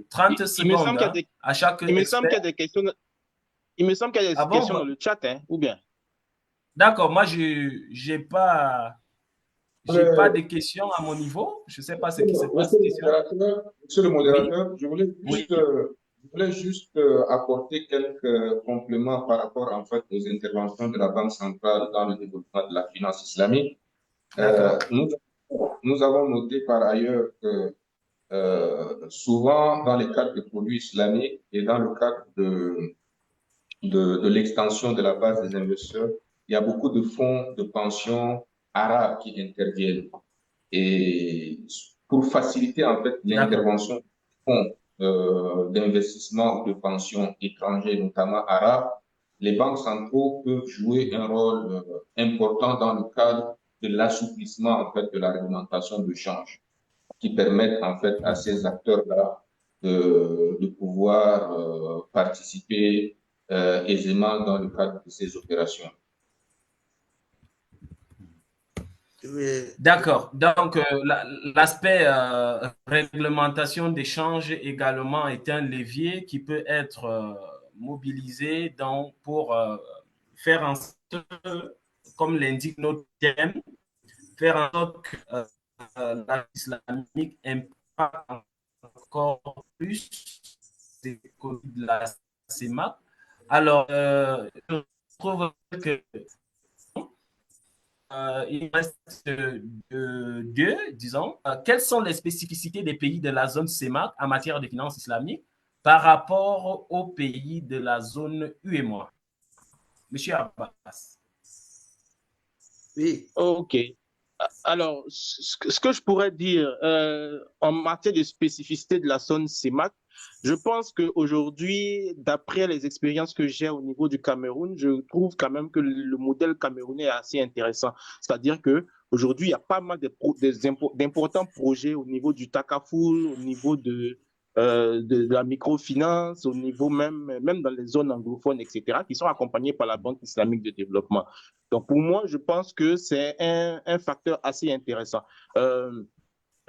30 Il me semble secondes qu'il y a des, à chaque il me semble qu'il y expert. a des questions, il me semble qu'il y a Ah des bon? questions dans le chat, hein, ou bien? D'accord, moi, je j'ai pas de questions à mon niveau. Je ne sais pas ce qui se passe. Monsieur le Oui, modérateur, oui. je voulais juste apporter quelques compléments par rapport en fait aux interventions de la Banque centrale dans le développement de la finance islamique. D'accord. Nous avons noté par ailleurs que souvent dans les cadres de produits islamiques et dans le cadre de l'extension de la base des investisseurs, il y a beaucoup de fonds de pension arabes qui interviennent. Et pour faciliter en fait D'accord. l'intervention des fonds d'investissement ou de pension étrangers, notamment arabes, les banques centrales peuvent jouer un rôle important dans le cadre de l'assouplissement en fait de la réglementation de change, qui permettent en fait à ces acteurs-là de pouvoir participer aisément dans le cadre de ces opérations. D'accord. Donc, l'aspect réglementation d'échange également est un levier qui peut être mobilisé pour faire en sorte, comme l'indique notre thème, faire en sorte que l'islamique impacte encore plus l'économie de la CEMAC. Alors, je trouve que il reste deux, disons. Quelles sont les spécificités des pays de la zone CEMAC en matière de finances islamiques par rapport aux pays de la zone UEMOA? Monsieur Abbas. Oui. Ok. Alors, ce que je pourrais dire en matière de spécificité de la zone CEMAC, je pense qu'aujourd'hui, d'après les expériences que j'ai au niveau du Cameroun, je trouve quand même que le modèle camerounais est assez intéressant. C'est-à-dire que aujourd'hui, il y a pas mal d'importants projets au niveau du Takaful, au niveau de la microfinance, au niveau même dans les zones anglophones, etc., qui sont accompagnés par la Banque islamique de développement. Donc, pour moi, je pense que c'est un facteur assez intéressant.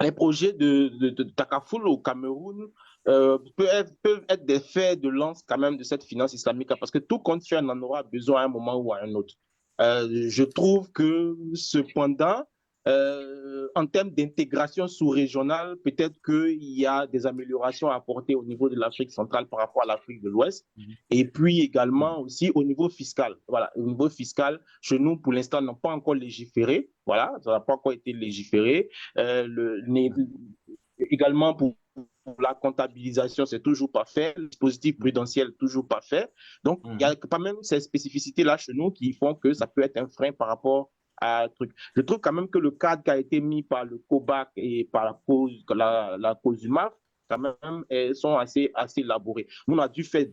Les projets de Takaful au Cameroun peuvent être des faits de lance quand même de cette finance islamique, parce que tout compte fait, on en aura besoin à un moment ou à un autre. Je trouve que cependant, en termes d'intégration sous-régionale, peut-être qu'il y a des améliorations à apporter au niveau de l'Afrique centrale par rapport à l'Afrique de l'Ouest, et puis également aussi au niveau fiscal. Voilà, au niveau fiscal, chez nous, pour l'instant, n'ont pas encore légiféré. Voilà, ça n'a pas encore été légiféré. Également pour la comptabilisation, c'est toujours pas fait. Le dispositif prudentiel, toujours pas fait. Donc, il y a quand même ces spécificités-là chez nous qui font que ça peut être un frein par rapport à un truc. Je trouve quand même que le cadre qui a été mis par le COBAC et par la COSUMAF, quand même, sont assez élaborés. On a dû faire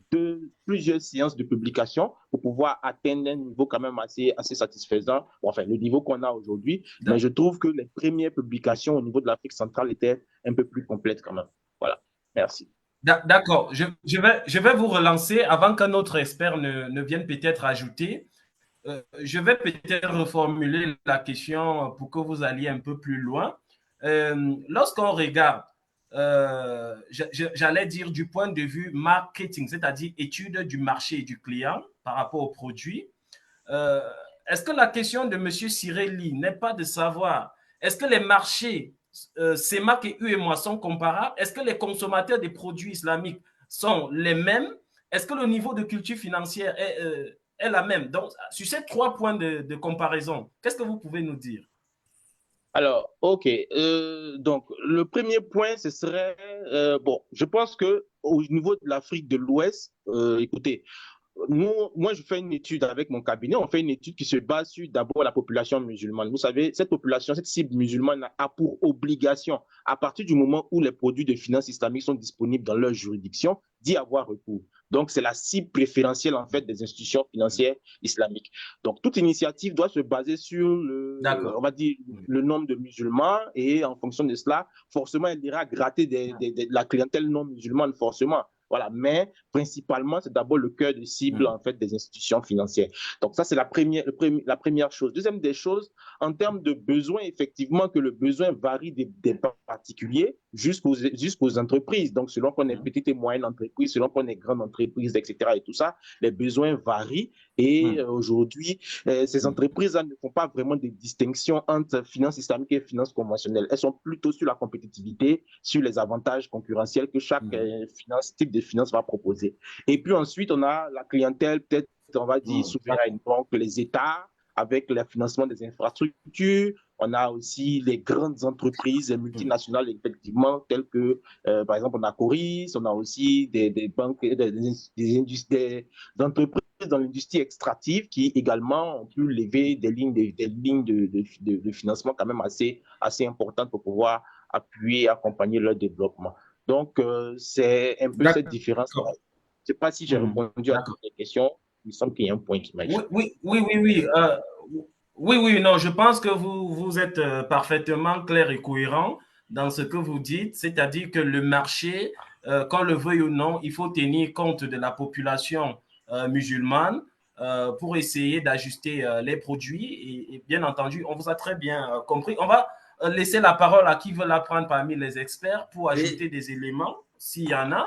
plusieurs séances de publication pour pouvoir atteindre un niveau quand même assez satisfaisant, enfin le niveau qu'on a aujourd'hui, mais je trouve que les premières publications au niveau de l'Afrique centrale étaient un peu plus complètes quand même. Voilà, merci. D'accord, je vais vous relancer avant qu'un autre expert ne vienne peut-être ajouter. Je vais peut-être reformuler la question pour que vous alliez un peu plus loin. Lorsqu'on regarde, j'allais dire du point de vue marketing, c'est-à-dire étude du marché et du client par rapport au produit, est-ce que la question de M. Cirelli n'est pas de savoir, est-ce que les marchés CEMAC et UEMOA sont comparables? Est-ce que les consommateurs des produits islamiques sont les mêmes? Est-ce que le niveau de culture financière est la même? Donc, sur ces 3 points de comparaison, qu'est-ce que vous pouvez nous dire? Alors, ok. Donc, le premier point, ce serait, bon, je pense que au niveau de l'Afrique de l'Ouest, écoutez, moi, je fais une étude avec mon cabinet. On fait une étude qui se base sur d'abord la population musulmane. Vous savez, cette population, cette cible musulmane a pour obligation, à partir du moment où les produits de finance islamique sont disponibles dans leur juridiction, d'y avoir recours. Donc, c'est la cible préférentielle, en fait, des institutions financières islamiques. Donc, toute initiative doit se baser sur on va dire, le nombre de musulmans et en fonction de cela, forcément, elle ira gratter de la clientèle non musulmane, forcément. Voilà, mais principalement, c'est d'abord le cœur de cible en fait des institutions financières. Donc ça, c'est la première chose. Deuxième des choses, en termes de besoins, effectivement, que le besoin varie des particuliers jusqu'aux entreprises. Donc, selon qu'on est petite et moyenne entreprise, selon qu'on est grande entreprise, etc. et tout ça, les besoins varient. Et aujourd'hui, ces entreprises-là ne font pas vraiment de distinction entre finance islamique et finance conventionnelle. Elles sont plutôt sur la compétitivité, sur les avantages concurrentiels que chaque type de finance va proposer. Et puis ensuite, on a la clientèle, peut-être, on va dire, souveraine, donc les États, avec le financement des infrastructures. On a aussi les grandes entreprises multinationales, effectivement, telles que, par exemple, on a Coris, on a aussi des banques, des entreprises dans l'industrie extractive qui également ont pu lever des lignes de financement quand même assez importantes pour pouvoir appuyer et accompagner leur développement. Donc, c'est un peu cette différence. Je ne sais pas si j'ai répondu à toutes les questions. Il me semble qu'il y a un point qui m'a échappé. Oui, non, je pense que vous êtes parfaitement clair et cohérent dans ce que vous dites, c'est-à-dire que le marché, qu'on le veuille ou non, il faut tenir compte de la population musulmane pour essayer d'ajuster les produits et bien entendu, on vous a très bien compris. On va laisser la parole à qui veut la prendre parmi les experts pour ajouter des éléments, s'il y en a.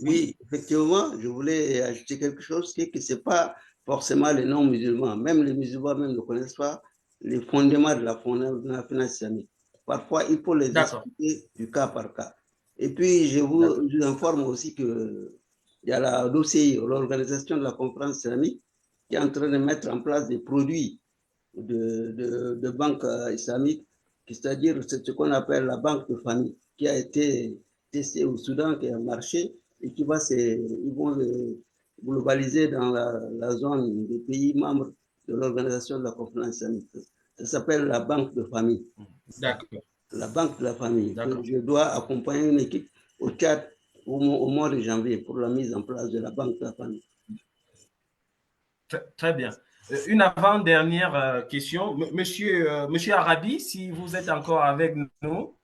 Oui, effectivement, je voulais ajouter quelque chose, c'est que ce n'est pas forcément les non-musulmans. Même les musulmans même ne connaissent pas les fondements de la finance islamique. Parfois, il faut les expliquer du cas par cas. Et puis, je vous informe aussi qu'il y a l'OCI, l'Organisation de la conférence islamique, qui est en train de mettre en place des produits de banque islamique, c'est-à-dire ce qu'on appelle la banque de famille, qui a été testée au Soudan, qui a marché, et qui ils vont le globaliser dans la zone des pays membres de l'Organisation de la conférence islamique. Ça s'appelle la banque de famille. D'accord. La banque de la famille. Je dois accompagner une équipe au Tchad au mois de janvier pour la mise en place de la banque de la famille. Très bien. Une avant-dernière question. Monsieur Arabi, si vous êtes encore avec nous,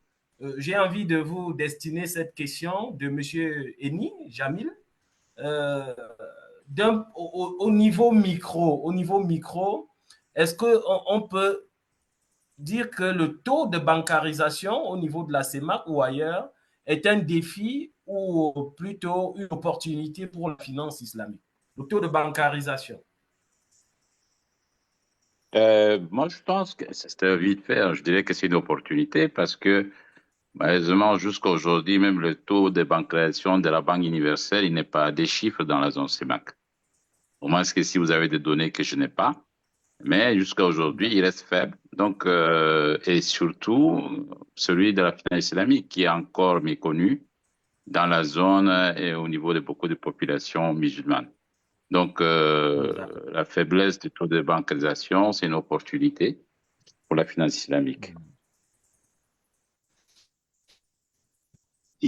j'ai envie de vous destiner cette question de Monsieur Eni Jamil. Au niveau micro, est-ce qu'on peut dire que le taux de bancarisation au niveau de la CEMAC ou ailleurs est un défi ou plutôt une opportunité pour la finance islamique? Le taux de bancarisation. Moi, je pense que c'est vite fait. Je dirais que c'est une opportunité parce que, malheureusement, jusqu'à aujourd'hui, même le taux de bancarisation de la Banque universelle, il n'est pas à des chiffres dans la zone CEMAC. Au moins, que si vous avez des données que je n'ai pas, mais jusqu'à aujourd'hui, il reste faible. Donc, et surtout, celui de la finance islamique qui est encore méconnu dans la zone et au niveau de beaucoup de populations musulmanes. Donc, la faiblesse du taux de bancarisation, c'est une opportunité pour la finance islamique.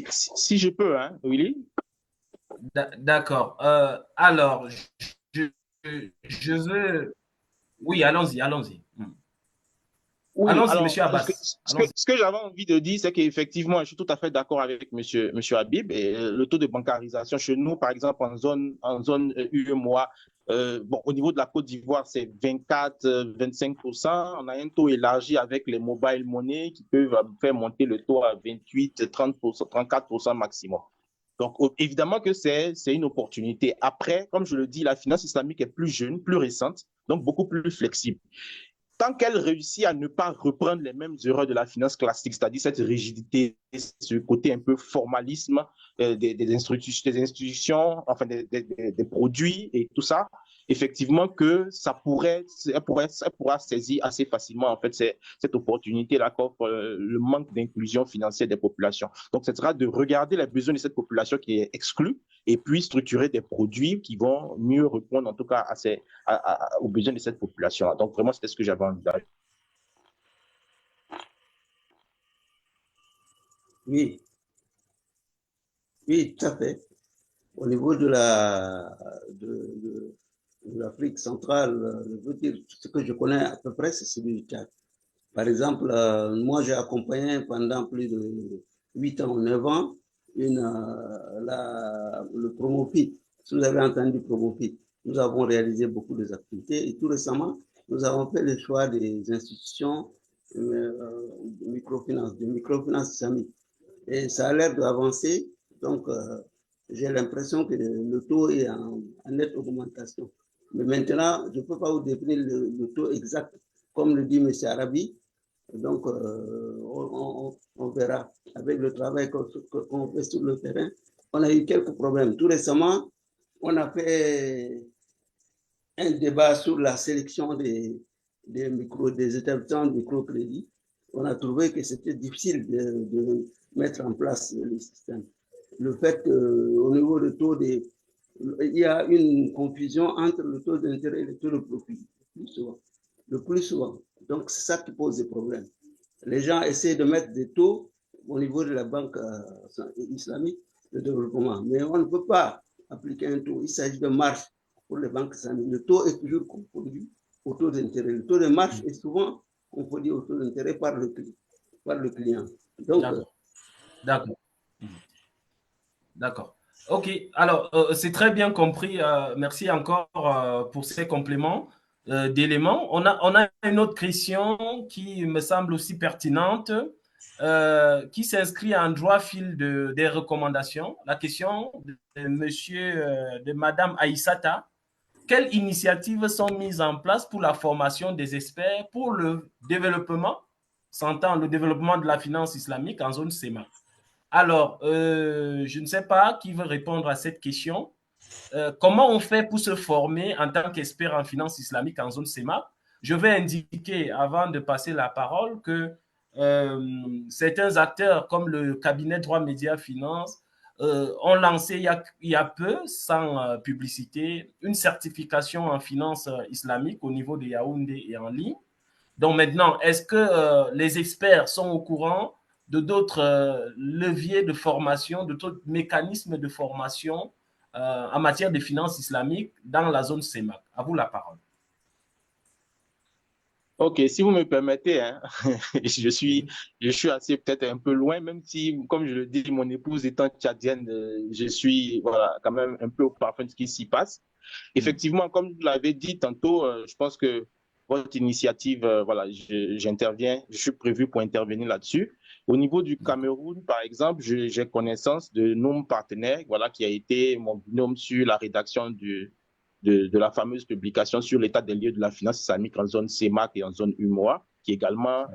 Si je peux, hein, Willy? D'accord. Alors, je veux... Oui, allons-y. Oui, allons-y, alors, monsieur Abbas. Ce que j'avais envie de dire, c'est qu'effectivement, je suis tout à fait d'accord avec monsieur Habib. Et le taux de bancarisation chez nous, par exemple, en zone UEMOA, bon, au niveau de la Côte d'Ivoire, c'est 24-25%. On a un taux élargi avec les mobile money qui peuvent faire monter le taux à 28-30%, 34% maximum. Donc, évidemment que c'est une opportunité. Après, comme je le dis, la finance islamique est plus jeune, plus récente, donc beaucoup plus flexible. Tant qu'elle réussit à ne pas reprendre les mêmes erreurs de la finance classique, c'est-à-dire cette rigidité, ce côté un peu formalisme des institutions, enfin des produits et tout ça, effectivement que elle pourra saisir assez facilement en fait cette opportunité-là qu'offre le manque d'inclusion financière des populations. Donc, ce sera de regarder les besoins de cette population qui est exclue et puis structurer des produits qui vont mieux répondre en tout cas aux besoins de cette population-là. Donc, vraiment, c'était ce que j'avais envie d'ajouter. Oui. Oui, tout à fait. Au niveau de l'Afrique centrale, je veux dire, ce que je connais à peu près, c'est celui du Tchad. Par exemple, moi, j'ai accompagné pendant plus de 8 ans, 9 ans, le Promofit. Si vous avez entendu Promofit, nous avons réalisé beaucoup d'activités et tout récemment, nous avons fait le choix des institutions de microfinance islamique. Et ça a l'air d'avancer. Donc, j'ai l'impression que le taux est en nette augmentation. Mais maintenant, je ne peux pas vous définir le taux exact, comme le dit M. Arabi. Donc, on verra avec le travail qu'on fait sur le terrain. On a eu quelques problèmes. Tout récemment, on a fait un débat sur la sélection des établissements de microcrédit. On a trouvé que c'était difficile de mettre en place le système. Le fait qu'au niveau du taux il y a une confusion entre le taux d'intérêt et le taux de profit, le plus souvent. Donc, c'est ça qui pose des problèmes. Les gens essaient de mettre des taux au niveau de la banque islamique de développement, mais on ne peut pas appliquer un taux. Il s'agit de marge pour les banques islamiques. Le taux est toujours confondu au taux d'intérêt. Le taux de marge est souvent confondu au taux d'intérêt par le client. Donc, d'accord. D'accord. OK. Alors, c'est très bien compris. Merci encore pour ces compléments d'éléments. On a une autre question qui me semble aussi pertinente, qui s'inscrit en droit fil des recommandations. La question de Madame Aïssata. Quelles initiatives sont mises en place pour la formation des experts pour le développement, s'entend le développement de la finance islamique en zone CEMA? Alors, je ne sais pas qui veut répondre à cette question. Comment on fait pour se former en tant qu'expert en finance islamique en zone CEMA? Je vais indiquer, avant de passer la parole, que certains acteurs comme le cabinet Droit Média Finance ont lancé il y a peu, sans publicité, une certification en finance islamique au niveau de Yaoundé et en ligne. Donc maintenant, est-ce que les experts sont au courant de d'autres leviers de formation, de d'autres mécanismes de formation en matière de finances islamiques dans la zone CEMAC? À vous la parole. Ok, si vous me permettez, hein, je suis assez peut-être un peu loin, même si, comme je le dis, mon épouse étant tchadienne, je suis voilà, quand même un peu au parfum de ce qui s'y passe. Effectivement, comme vous l'avez dit tantôt, je pense que votre initiative, voilà, j'interviens, je suis prévu pour intervenir là-dessus. Au niveau du Cameroun, par exemple, j'ai connaissance de nos partenaires, voilà, qui a été mon binôme sur la rédaction de la fameuse publication sur l'état des lieux de la finance islamique en zone CEMAC et en zone UMOA, qui également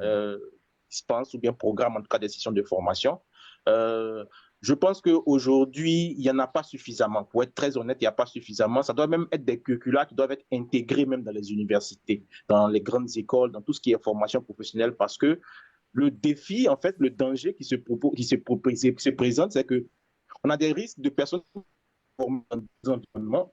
dispense ou bien programme en tout cas des sessions de formation. Je pense qu'aujourd'hui, il n'y en a pas suffisamment. Pour être très honnête, il n'y a pas suffisamment. Ça doit même être des curricula qui doivent être intégrés même dans les universités, dans les grandes écoles, dans tout ce qui est formation professionnelle, parce que le défi, en fait, le danger qui se présente, c'est qu'on a des risques de personnes formées dans des environnements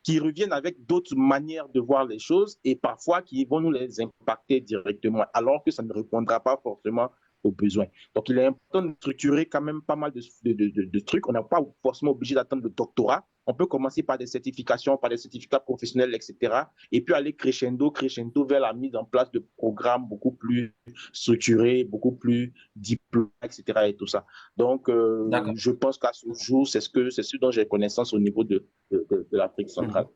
qui reviennent avec d'autres manières de voir les choses et parfois qui vont nous les impacter directement, alors que ça ne répondra pas forcément aux besoins. Donc, il est important de structurer quand même pas mal de trucs. On n'est pas forcément obligé d'attendre le doctorat. On peut commencer par des certifications, par des certificats professionnels, etc. Et puis aller crescendo vers la mise en place de programmes beaucoup plus structurés, beaucoup plus diplômés, etc. et tout ça. Donc, je pense qu'à ce jour, c'est ce dont j'ai connaissance au niveau de l'Afrique centrale.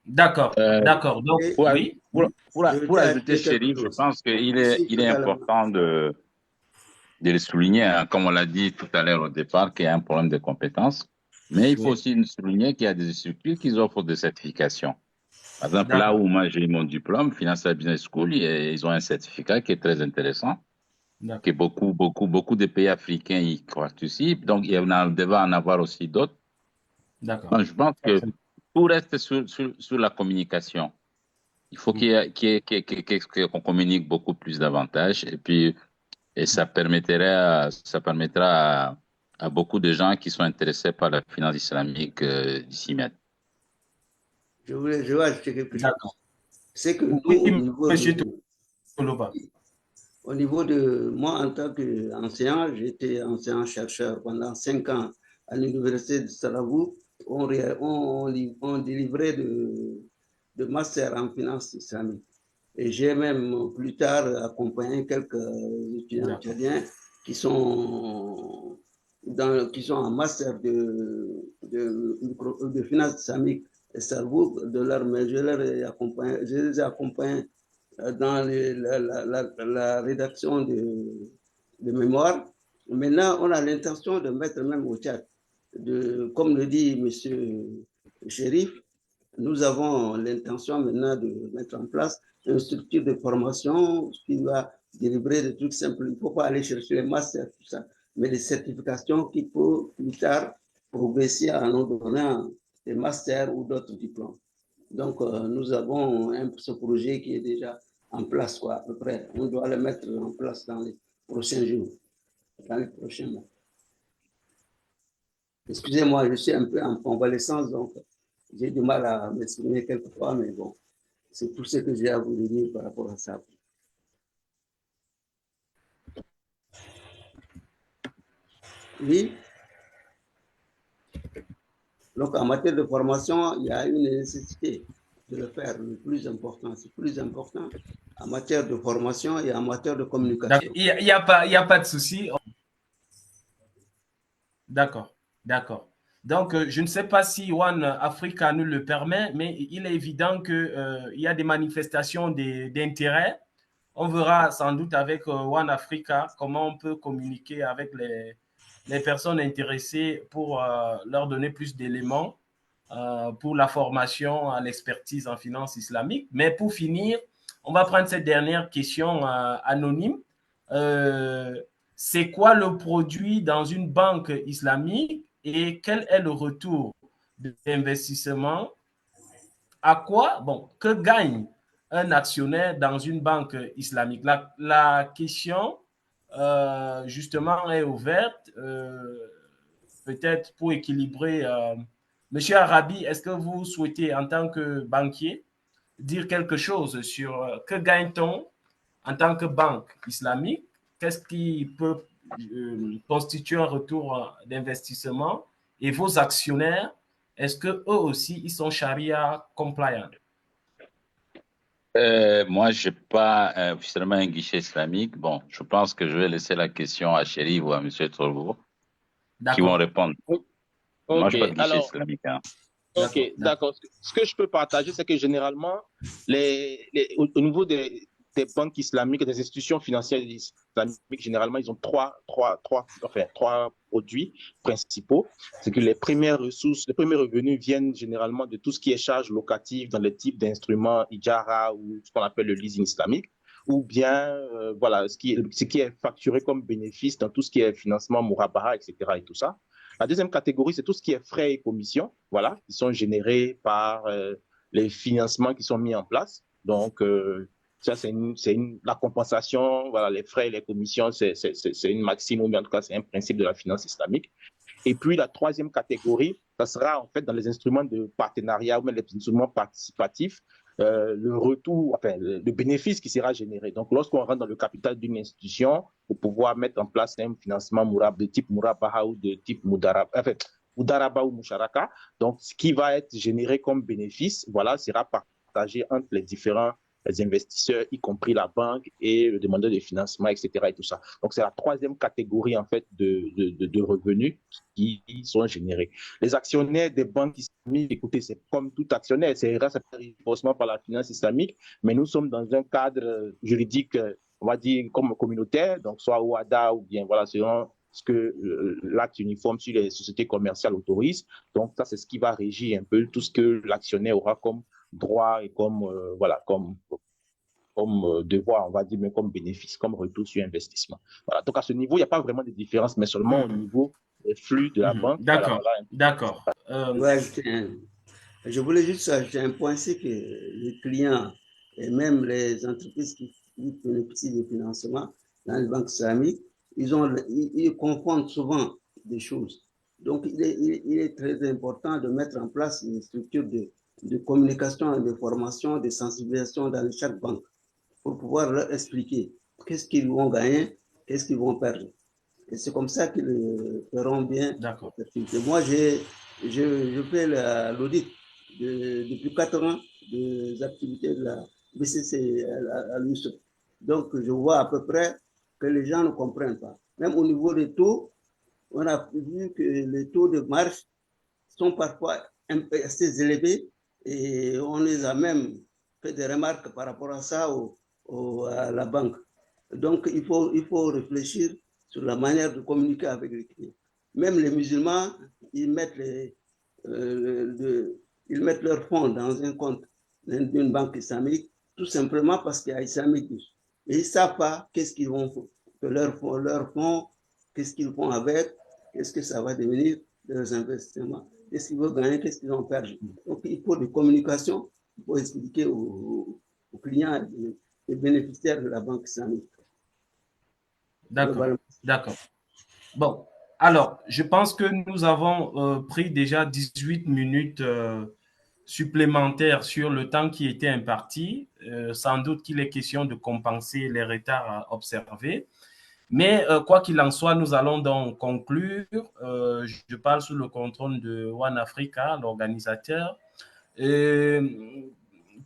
D'accord, d'accord. Donc, oui. Pour ajouter, Chérif, je pense qu'il est important de le souligner, hein, comme on l'a dit tout à l'heure au départ, qu'il y a un problème de compétences. Mais il faut aussi souligner qu'il y a des structures qui offrent des certifications. Par exemple, là où moi j'ai eu mon diplôme, Financial Business School, ils ont un certificat qui est très intéressant, que beaucoup de pays africains y participent. Donc, il devrait en avoir aussi d'autres. Donc, je pense que tout reste sur la communication. Il faut qu'on communique beaucoup plus davantage et ça permettra à beaucoup de gens qui sont intéressés par la finance islamique d'y mettre. Je vais ajouter quelque chose. C'est que nous, au niveau de moi, en tant qu'enseignant, j'étais enseignant-chercheur pendant 5 ans à l'université de Sarabou ont délivré de master en finance islamique. Et j'ai même plus tard accompagné quelques étudiants tchadiens qui sont en master de finance islamique et Sarabou. Je les ai accompagnés dans la rédaction de mémoire. Maintenant, on a l'intention de mettre même au Tchad, comme le dit M. Chérif, nous avons l'intention maintenant de mettre en place une structure de formation qui va délivrer des trucs simples. Il ne faut pas aller chercher les masters, tout ça, mais des certifications qui peuvent plus tard progresser en nous donnant des masters ou d'autres diplômes. Donc, nous avons ce projet qui est déjà en place, quoi, à peu près. On doit le mettre en place dans les prochains jours, dans les prochains mois. Excusez-moi, je suis un peu en convalescence, donc j'ai du mal à m'exprimer quelquefois, mais bon, c'est tout ce que j'ai à vous dire par rapport à ça. Oui. Donc, en matière de formation, il y a une nécessité de le faire. Le plus important, c'est plus important en matière de formation et en matière de communication. Il n'y a pas de souci. D'accord, d'accord. Donc, je ne sais pas si One Africa nous le permet, mais il est évident qu'il y a des manifestations d'intérêt. On verra sans doute avec One Africa comment on peut communiquer avec les personnes intéressées pour leur donner plus d'éléments pour la formation à l'expertise en finance islamique. Mais pour finir, on va prendre cette dernière question anonyme. C'est quoi le produit dans une banque islamique et quel est le retour d'investissement? À quoi, bon, que gagne un actionnaire dans une banque islamique? La question, justement, est ouverte, peut-être pour équilibrer. Monsieur Arabi, est-ce que vous souhaitez, en tant que banquier, dire quelque chose sur que gagne-t-on en tant que banque islamique? Qu'est-ce qui peut constituer un retour d'investissement? Et vos actionnaires, est-ce qu'eux aussi, ils sont Sharia compliant? Moi, je n'ai pas officiellement un guichet islamique. Bon, je pense que je vais laisser la question à Chéri ou à M. Trolbourg qui vont répondre. Moi, je n'ai pas de guichet islamique. Hein. Ok, d'accord. Ce que je peux partager, c'est que généralement, au niveau des banques islamiques, des institutions financières islamiques, généralement, ils ont trois produits principaux. C'est que les premières ressources, les premiers revenus viennent généralement de tout ce qui est charges locatives dans les types d'instruments Ijara ou ce qu'on appelle le leasing islamique, ou bien voilà, ce qui est facturé comme bénéfice dans tout ce qui est financement Mourabaha, etc. et tout ça. La deuxième catégorie, c'est tout ce qui est frais et commissions, voilà, qui sont générés par les financements qui sont mis en place. Donc, ça, c'est la compensation, voilà, les frais et les commissions, c'est une maxime, mais en tout cas, c'est un principe de la finance islamique. Et puis, la troisième catégorie, ça sera en fait dans les instruments de partenariat ou même les instruments participatifs, le retour, enfin, le bénéfice qui sera généré. Donc, lorsqu'on rentre dans le capital d'une institution, pour pouvoir mettre en place un financement de type Mourabaha ou de type Moudaraba ou Moucharaka, donc ce qui va être généré comme bénéfice, voilà, sera partagé entre les différents investisseurs, y compris la banque et le demandeur de financement, etc. et tout ça. Donc, c'est la troisième catégorie, en fait, de revenus qui sont générés. Les actionnaires des banques islamiques, écoutez, c'est comme tout actionnaire, c'est renforcement par la finance islamique, mais nous sommes dans un cadre juridique, on va dire, comme communautaire, donc soit OADA ou bien, voilà, selon ce que l'acte uniforme sur les sociétés commerciales autorise. Donc, ça, c'est ce qui va régir un peu tout ce que l'actionnaire aura comme droit et comme, voilà, comme devoir, on va dire, mais comme bénéfice, comme retour sur investissement. Voilà. Donc, à ce niveau, il n'y a pas vraiment de différence, mais seulement au niveau des flux de la banque. D'accord, voilà. D'accord. Je voulais juste ajouter un point, c'est que les clients et même les entreprises qui bénéficient des financements dans les banques islamiques, ils confondent souvent des choses. Donc, il est très important de mettre en place une structure de communication, de formation, de sensibilisation dans chaque banque pour pouvoir leur expliquer qu'est-ce qu'ils vont gagner, qu'est-ce qu'ils vont perdre. Et c'est comme ça qu'ils feront bien. D'accord. Moi, je fais l'audit depuis 4 ans des activités de la BCC à l'USO. Donc, je vois à peu près que les gens ne comprennent pas. Même au niveau des taux, on a vu que les taux de marge sont parfois un peu assez élevés et on les a même fait des remarques par rapport à ça à la banque. Donc, il faut réfléchir sur la manière de communiquer avec les clients. Même les musulmans, ils mettent, ils mettent leurs fonds dans un compte d'une banque islamique, tout simplement parce qu'il y a islamique. Et ils ne savent pas qu'est-ce qu'ils vont faire, leur fonds, qu'est-ce qu'ils font avec, qu'est-ce que ça va devenir de leurs investissements, qu'est-ce qu'ils vont gagner, qu'est-ce qu'ils vont perdre. Donc, il faut des communications, il faut expliquer aux clients et bénéficiaires de la banque islamique. D'accord, d'accord. Bon, alors, je pense que nous avons pris déjà 18 minutes supplémentaires sur le temps qui était imparti. Sans doute qu'il est question de compenser les retards observés. Mais quoi qu'il en soit, nous allons donc conclure. Je parle sous le contrôle de One Africa, l'organisateur.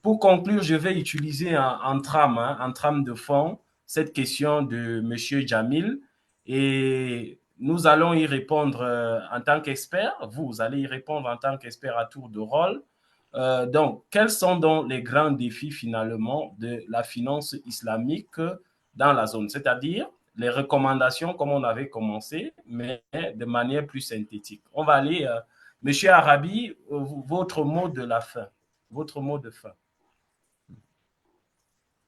Pour conclure, je vais utiliser en trame de fond cette question de M. Jamil et nous allons y répondre en tant qu'expert. Vous allez y répondre en tant qu'expert à tour de rôle. Donc, quels sont donc les grands défis finalement de la finance islamique dans la zone? C'est-à-dire les recommandations comme on avait commencé, mais de manière plus synthétique. On va aller, Monsieur Arabi, votre mot de la fin. Votre mot de fin.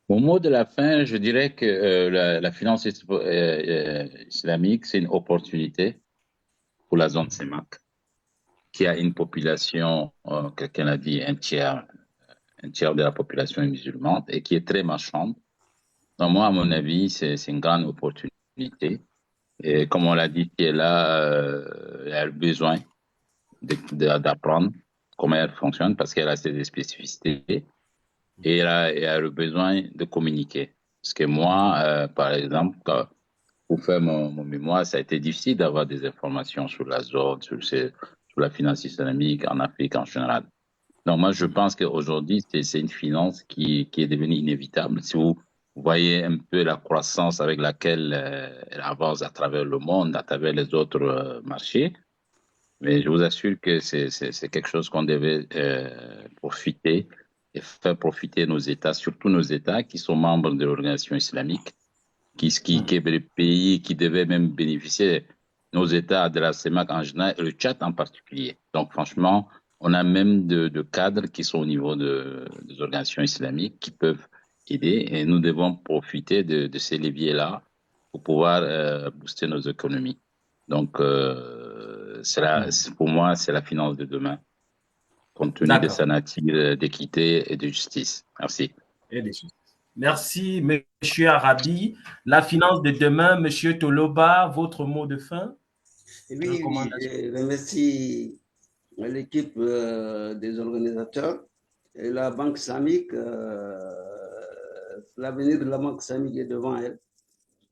Au mot de la fin, je dirais que la finance islamique, c'est une opportunité pour la zone CEMAC, qui a une population, quelqu'un l'a dit, un tiers de la population est musulmane et qui est très marchande. Donc moi, à mon avis, c'est une grande opportunité. Et comme on l'a dit, qui est là, elle a le besoin d'apprendre comment elle fonctionne parce qu'elle a ses spécificités et elle a le besoin de communiquer. Parce que moi, par exemple, pour faire mon mémoire, ça a été difficile d'avoir des informations sur la zone, sur la finance islamique en Afrique en général. Donc moi, je pense qu'aujourd'hui, c'est une finance qui est devenue inévitable. Si vous voyez un peu la croissance avec laquelle elle avance à travers le monde, à travers les autres marchés, mais je vous assure que c'est quelque chose qu'on devait profiter et faire profiter nos États, surtout nos États qui sont membres de l'organisation islamique, qui est le pays qui devait même bénéficier, nos États de la CEMAC en général et le Tchad en particulier. Donc franchement, on a même de cadres qui sont au niveau des organisations islamiques qui peuvent aider et nous devons profiter de ces leviers-là pour pouvoir booster nos économies. Donc, pour moi, c'est la finance de demain, compte tenu de sa nature d'équité et de justice. Merci. Et des choses. Merci, Monsieur Arabi. La finance de demain, Monsieur Toloba, votre mot de fin? Oui, je remercie l'équipe des organisateurs et la Banque islamique. L'avenir de la Banque islamique est devant elle.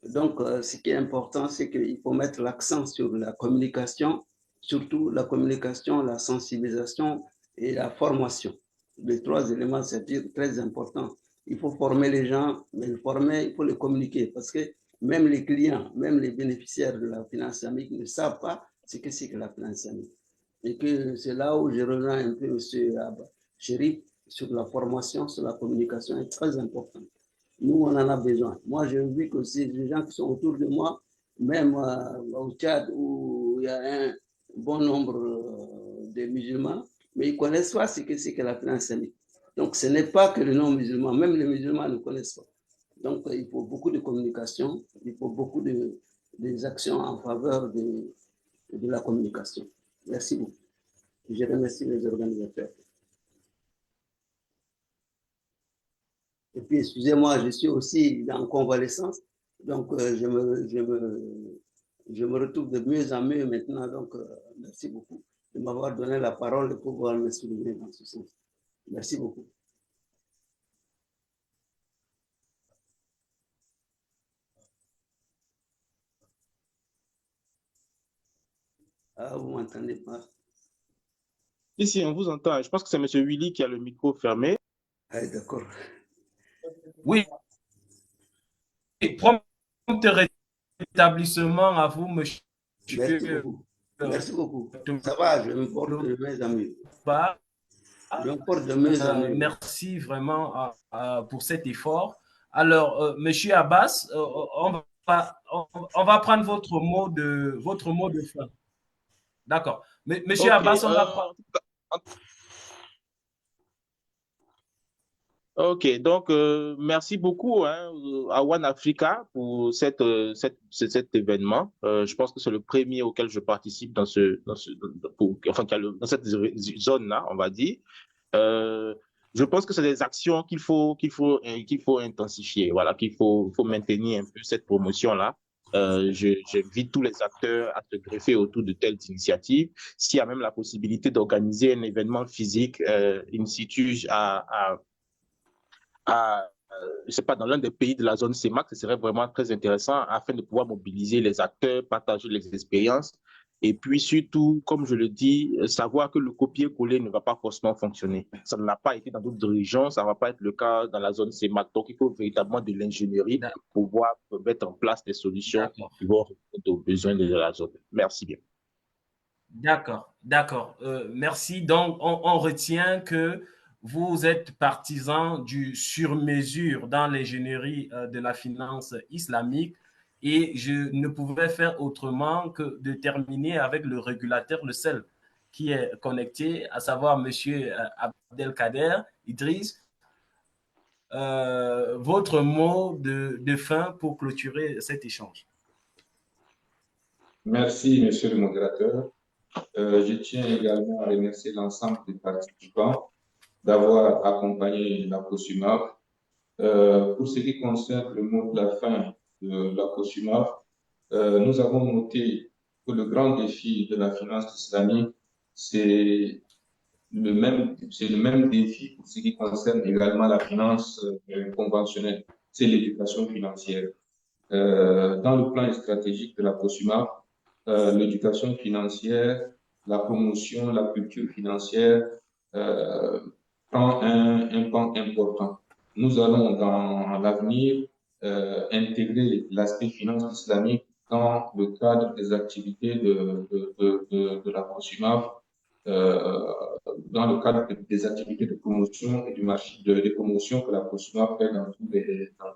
Donc, ce qui est important, c'est qu'il faut mettre l'accent sur la communication, surtout la communication, la sensibilisation et la formation. Les 3 éléments, c'est très important. Il faut former les gens, mais il faut les communiquer parce que même les clients, même les bénéficiaires de la finance islamique ne savent pas ce que c'est que la finance islamique. Et que c'est là où je rejoins un peu M. Chérif sur la formation, sur la communication, est très important. Nous, on en a besoin. Moi, j'ai vu que c'est les gens qui sont autour de moi, même au Tchad, où il y a un bon nombre de musulmans, mais ils ne connaissent pas ce que c'est que la finance islamique. Donc, ce n'est pas que les non-musulmans, même les musulmans ne connaissent pas. Donc, il faut beaucoup de communication, il faut beaucoup des actions en faveur de la communication. Merci beaucoup. Je remercie les organisateurs. Et puis, excusez-moi, je suis aussi en convalescence. Donc, je me retrouve de mieux en mieux maintenant. Donc, merci beaucoup de m'avoir donné la parole et pouvoir m'exprimer dans ce sens. Merci beaucoup. Ah, vous m'entendez pas? Ici, on vous entend. Je pense que c'est M. Willy qui a le micro fermé. Ah, d'accord. Oui, prompt rétablissement à vous, monsieur Merci beaucoup. Merci beaucoup. Ça va, je me porte de mieux en mieux. Toba. Je me porte de mieux en mieux. Merci vraiment pour cet effort. Alors, monsieur Abbas, on va prendre votre mot de fin. D'accord. Monsieur Ok, Abbas, on va prendre. ok, donc merci beaucoup hein, à One Africa pour cet événement. Je pense que c'est le premier auquel je participe enfin, dans cette zone-là, on va dire. Je pense que c'est des actions qu'il faut intensifier, voilà, faut maintenir un peu cette promotion-là. J'invite tous les acteurs à se greffer autour de telles initiatives. S'il y a même la possibilité d'organiser un événement physique in situ je sais pas, dans l'un des pays de la zone CEMAC, ce serait vraiment très intéressant afin de pouvoir mobiliser les acteurs, partager les expériences et puis surtout, comme je le dis, savoir que le copier-coller ne va pas forcément fonctionner. Ça n'a pas été dans d'autres régions, ça ne va pas être le cas dans la zone CEMAC. Donc, il faut véritablement de l'ingénierie pour pouvoir mettre en place des solutions qui vont répondre aux besoins de la zone. Merci bien. D'accord. Merci. Donc, on retient que vous êtes partisan du sur-mesure dans l'ingénierie de la finance islamique et je ne pouvais faire autrement que de terminer avec le régulateur, le seul qui est connecté, à savoir Monsieur Abdelkader Idriss. Votre mot de fin pour clôturer cet échange. Merci, monsieur le modérateur. Je tiens également à remercier l'ensemble des participants d'avoir accompagné la COSUMAF. Pour ce qui concerne le mot de la fin de la COSUMAF, nous avons noté que le grand défi de la finance islamique, c'est le même défi pour ce qui concerne également la finance conventionnelle, c'est l'éducation financière. Dans le plan stratégique de la COSUMAF, l'éducation financière, la promotion, la culture financière prend un pan important. Nous allons dans l'avenir intégrer l'aspect finance islamique dans le cadre des activités de la COSUMAF, dans le cadre des activités de promotion et du marché de promotion que la COSUMAF fait dans tous les États.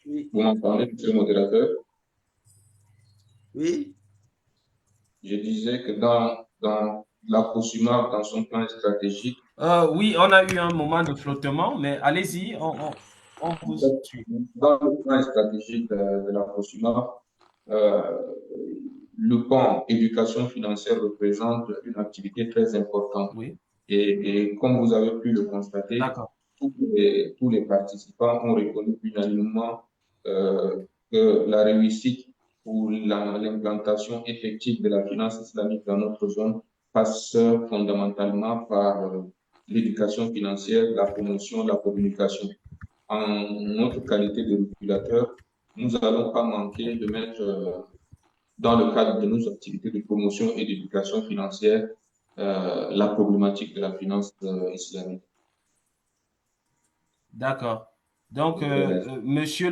Oui. Vous m'entendez, monsieur le modérateur? Oui. Oui, Je disais que dans la COSUMAF, dans son plan stratégique, oui, on a eu un moment de flottement, mais allez-y, on vous suit. dans le plan stratégique de la COSUMAF, euh, le pan éducation financière représente une activité très importante. Oui, Et comme vous avez pu le constater, d'accord. tous les participants ont reconnu unanimement que la réussite pour l'implantation effective de la finance islamique dans notre zone passe fondamentalement par l'éducation financière, la promotion, la communication. En notre qualité de régulateur, nous n'allons pas manquer de mettre dans le cadre de nos activités de promotion et d'éducation financière la problématique de la finance islamique. D'accord. Donc, Je vous remercie.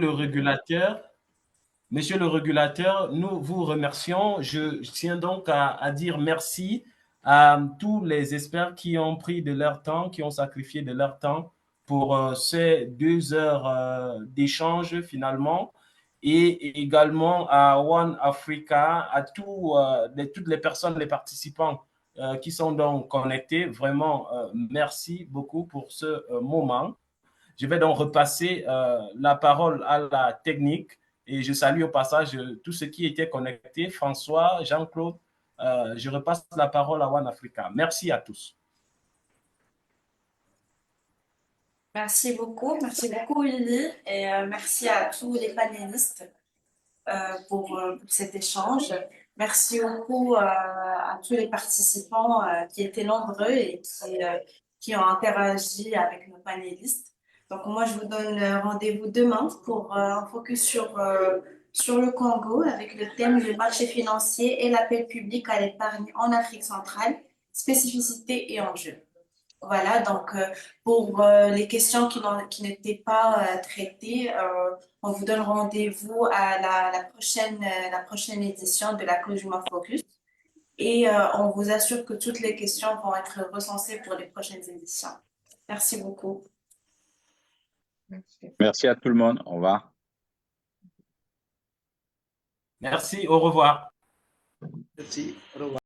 Monsieur le régulateur, nous vous remercions. Je tiens donc à dire merci à tous les experts qui ont pris de leur temps, qui ont sacrifié de leur temps pour ces 2 heures d'échange finalement, et également à One Africa, à toutes les personnes, les participants qui sont donc connectés. Vraiment, merci beaucoup pour ce moment. Je vais donc repasser la parole à la technique et je salue au passage tous ceux qui étaient connectés. François, Jean-Claude, je repasse la parole à One Africa. Merci à tous. Merci beaucoup, Lily, et merci à tous les panélistes pour cet échange. Merci beaucoup à tous les participants qui étaient nombreux et qui ont interagi avec nos panélistes. Donc, moi, je vous donne rendez-vous demain pour un focus sur le Congo avec le thème le marché financier et l'appel public à l'épargne en Afrique centrale, spécificités et enjeux. Voilà, donc pour les questions qui n'étaient pas traitées, on vous donne rendez-vous à la prochaine édition de la Clojuma Focus et on vous assure que toutes les questions vont être recensées pour les prochaines éditions. Merci beaucoup. Merci à tout le monde. Au revoir. Merci, au revoir. Merci. Au revoir.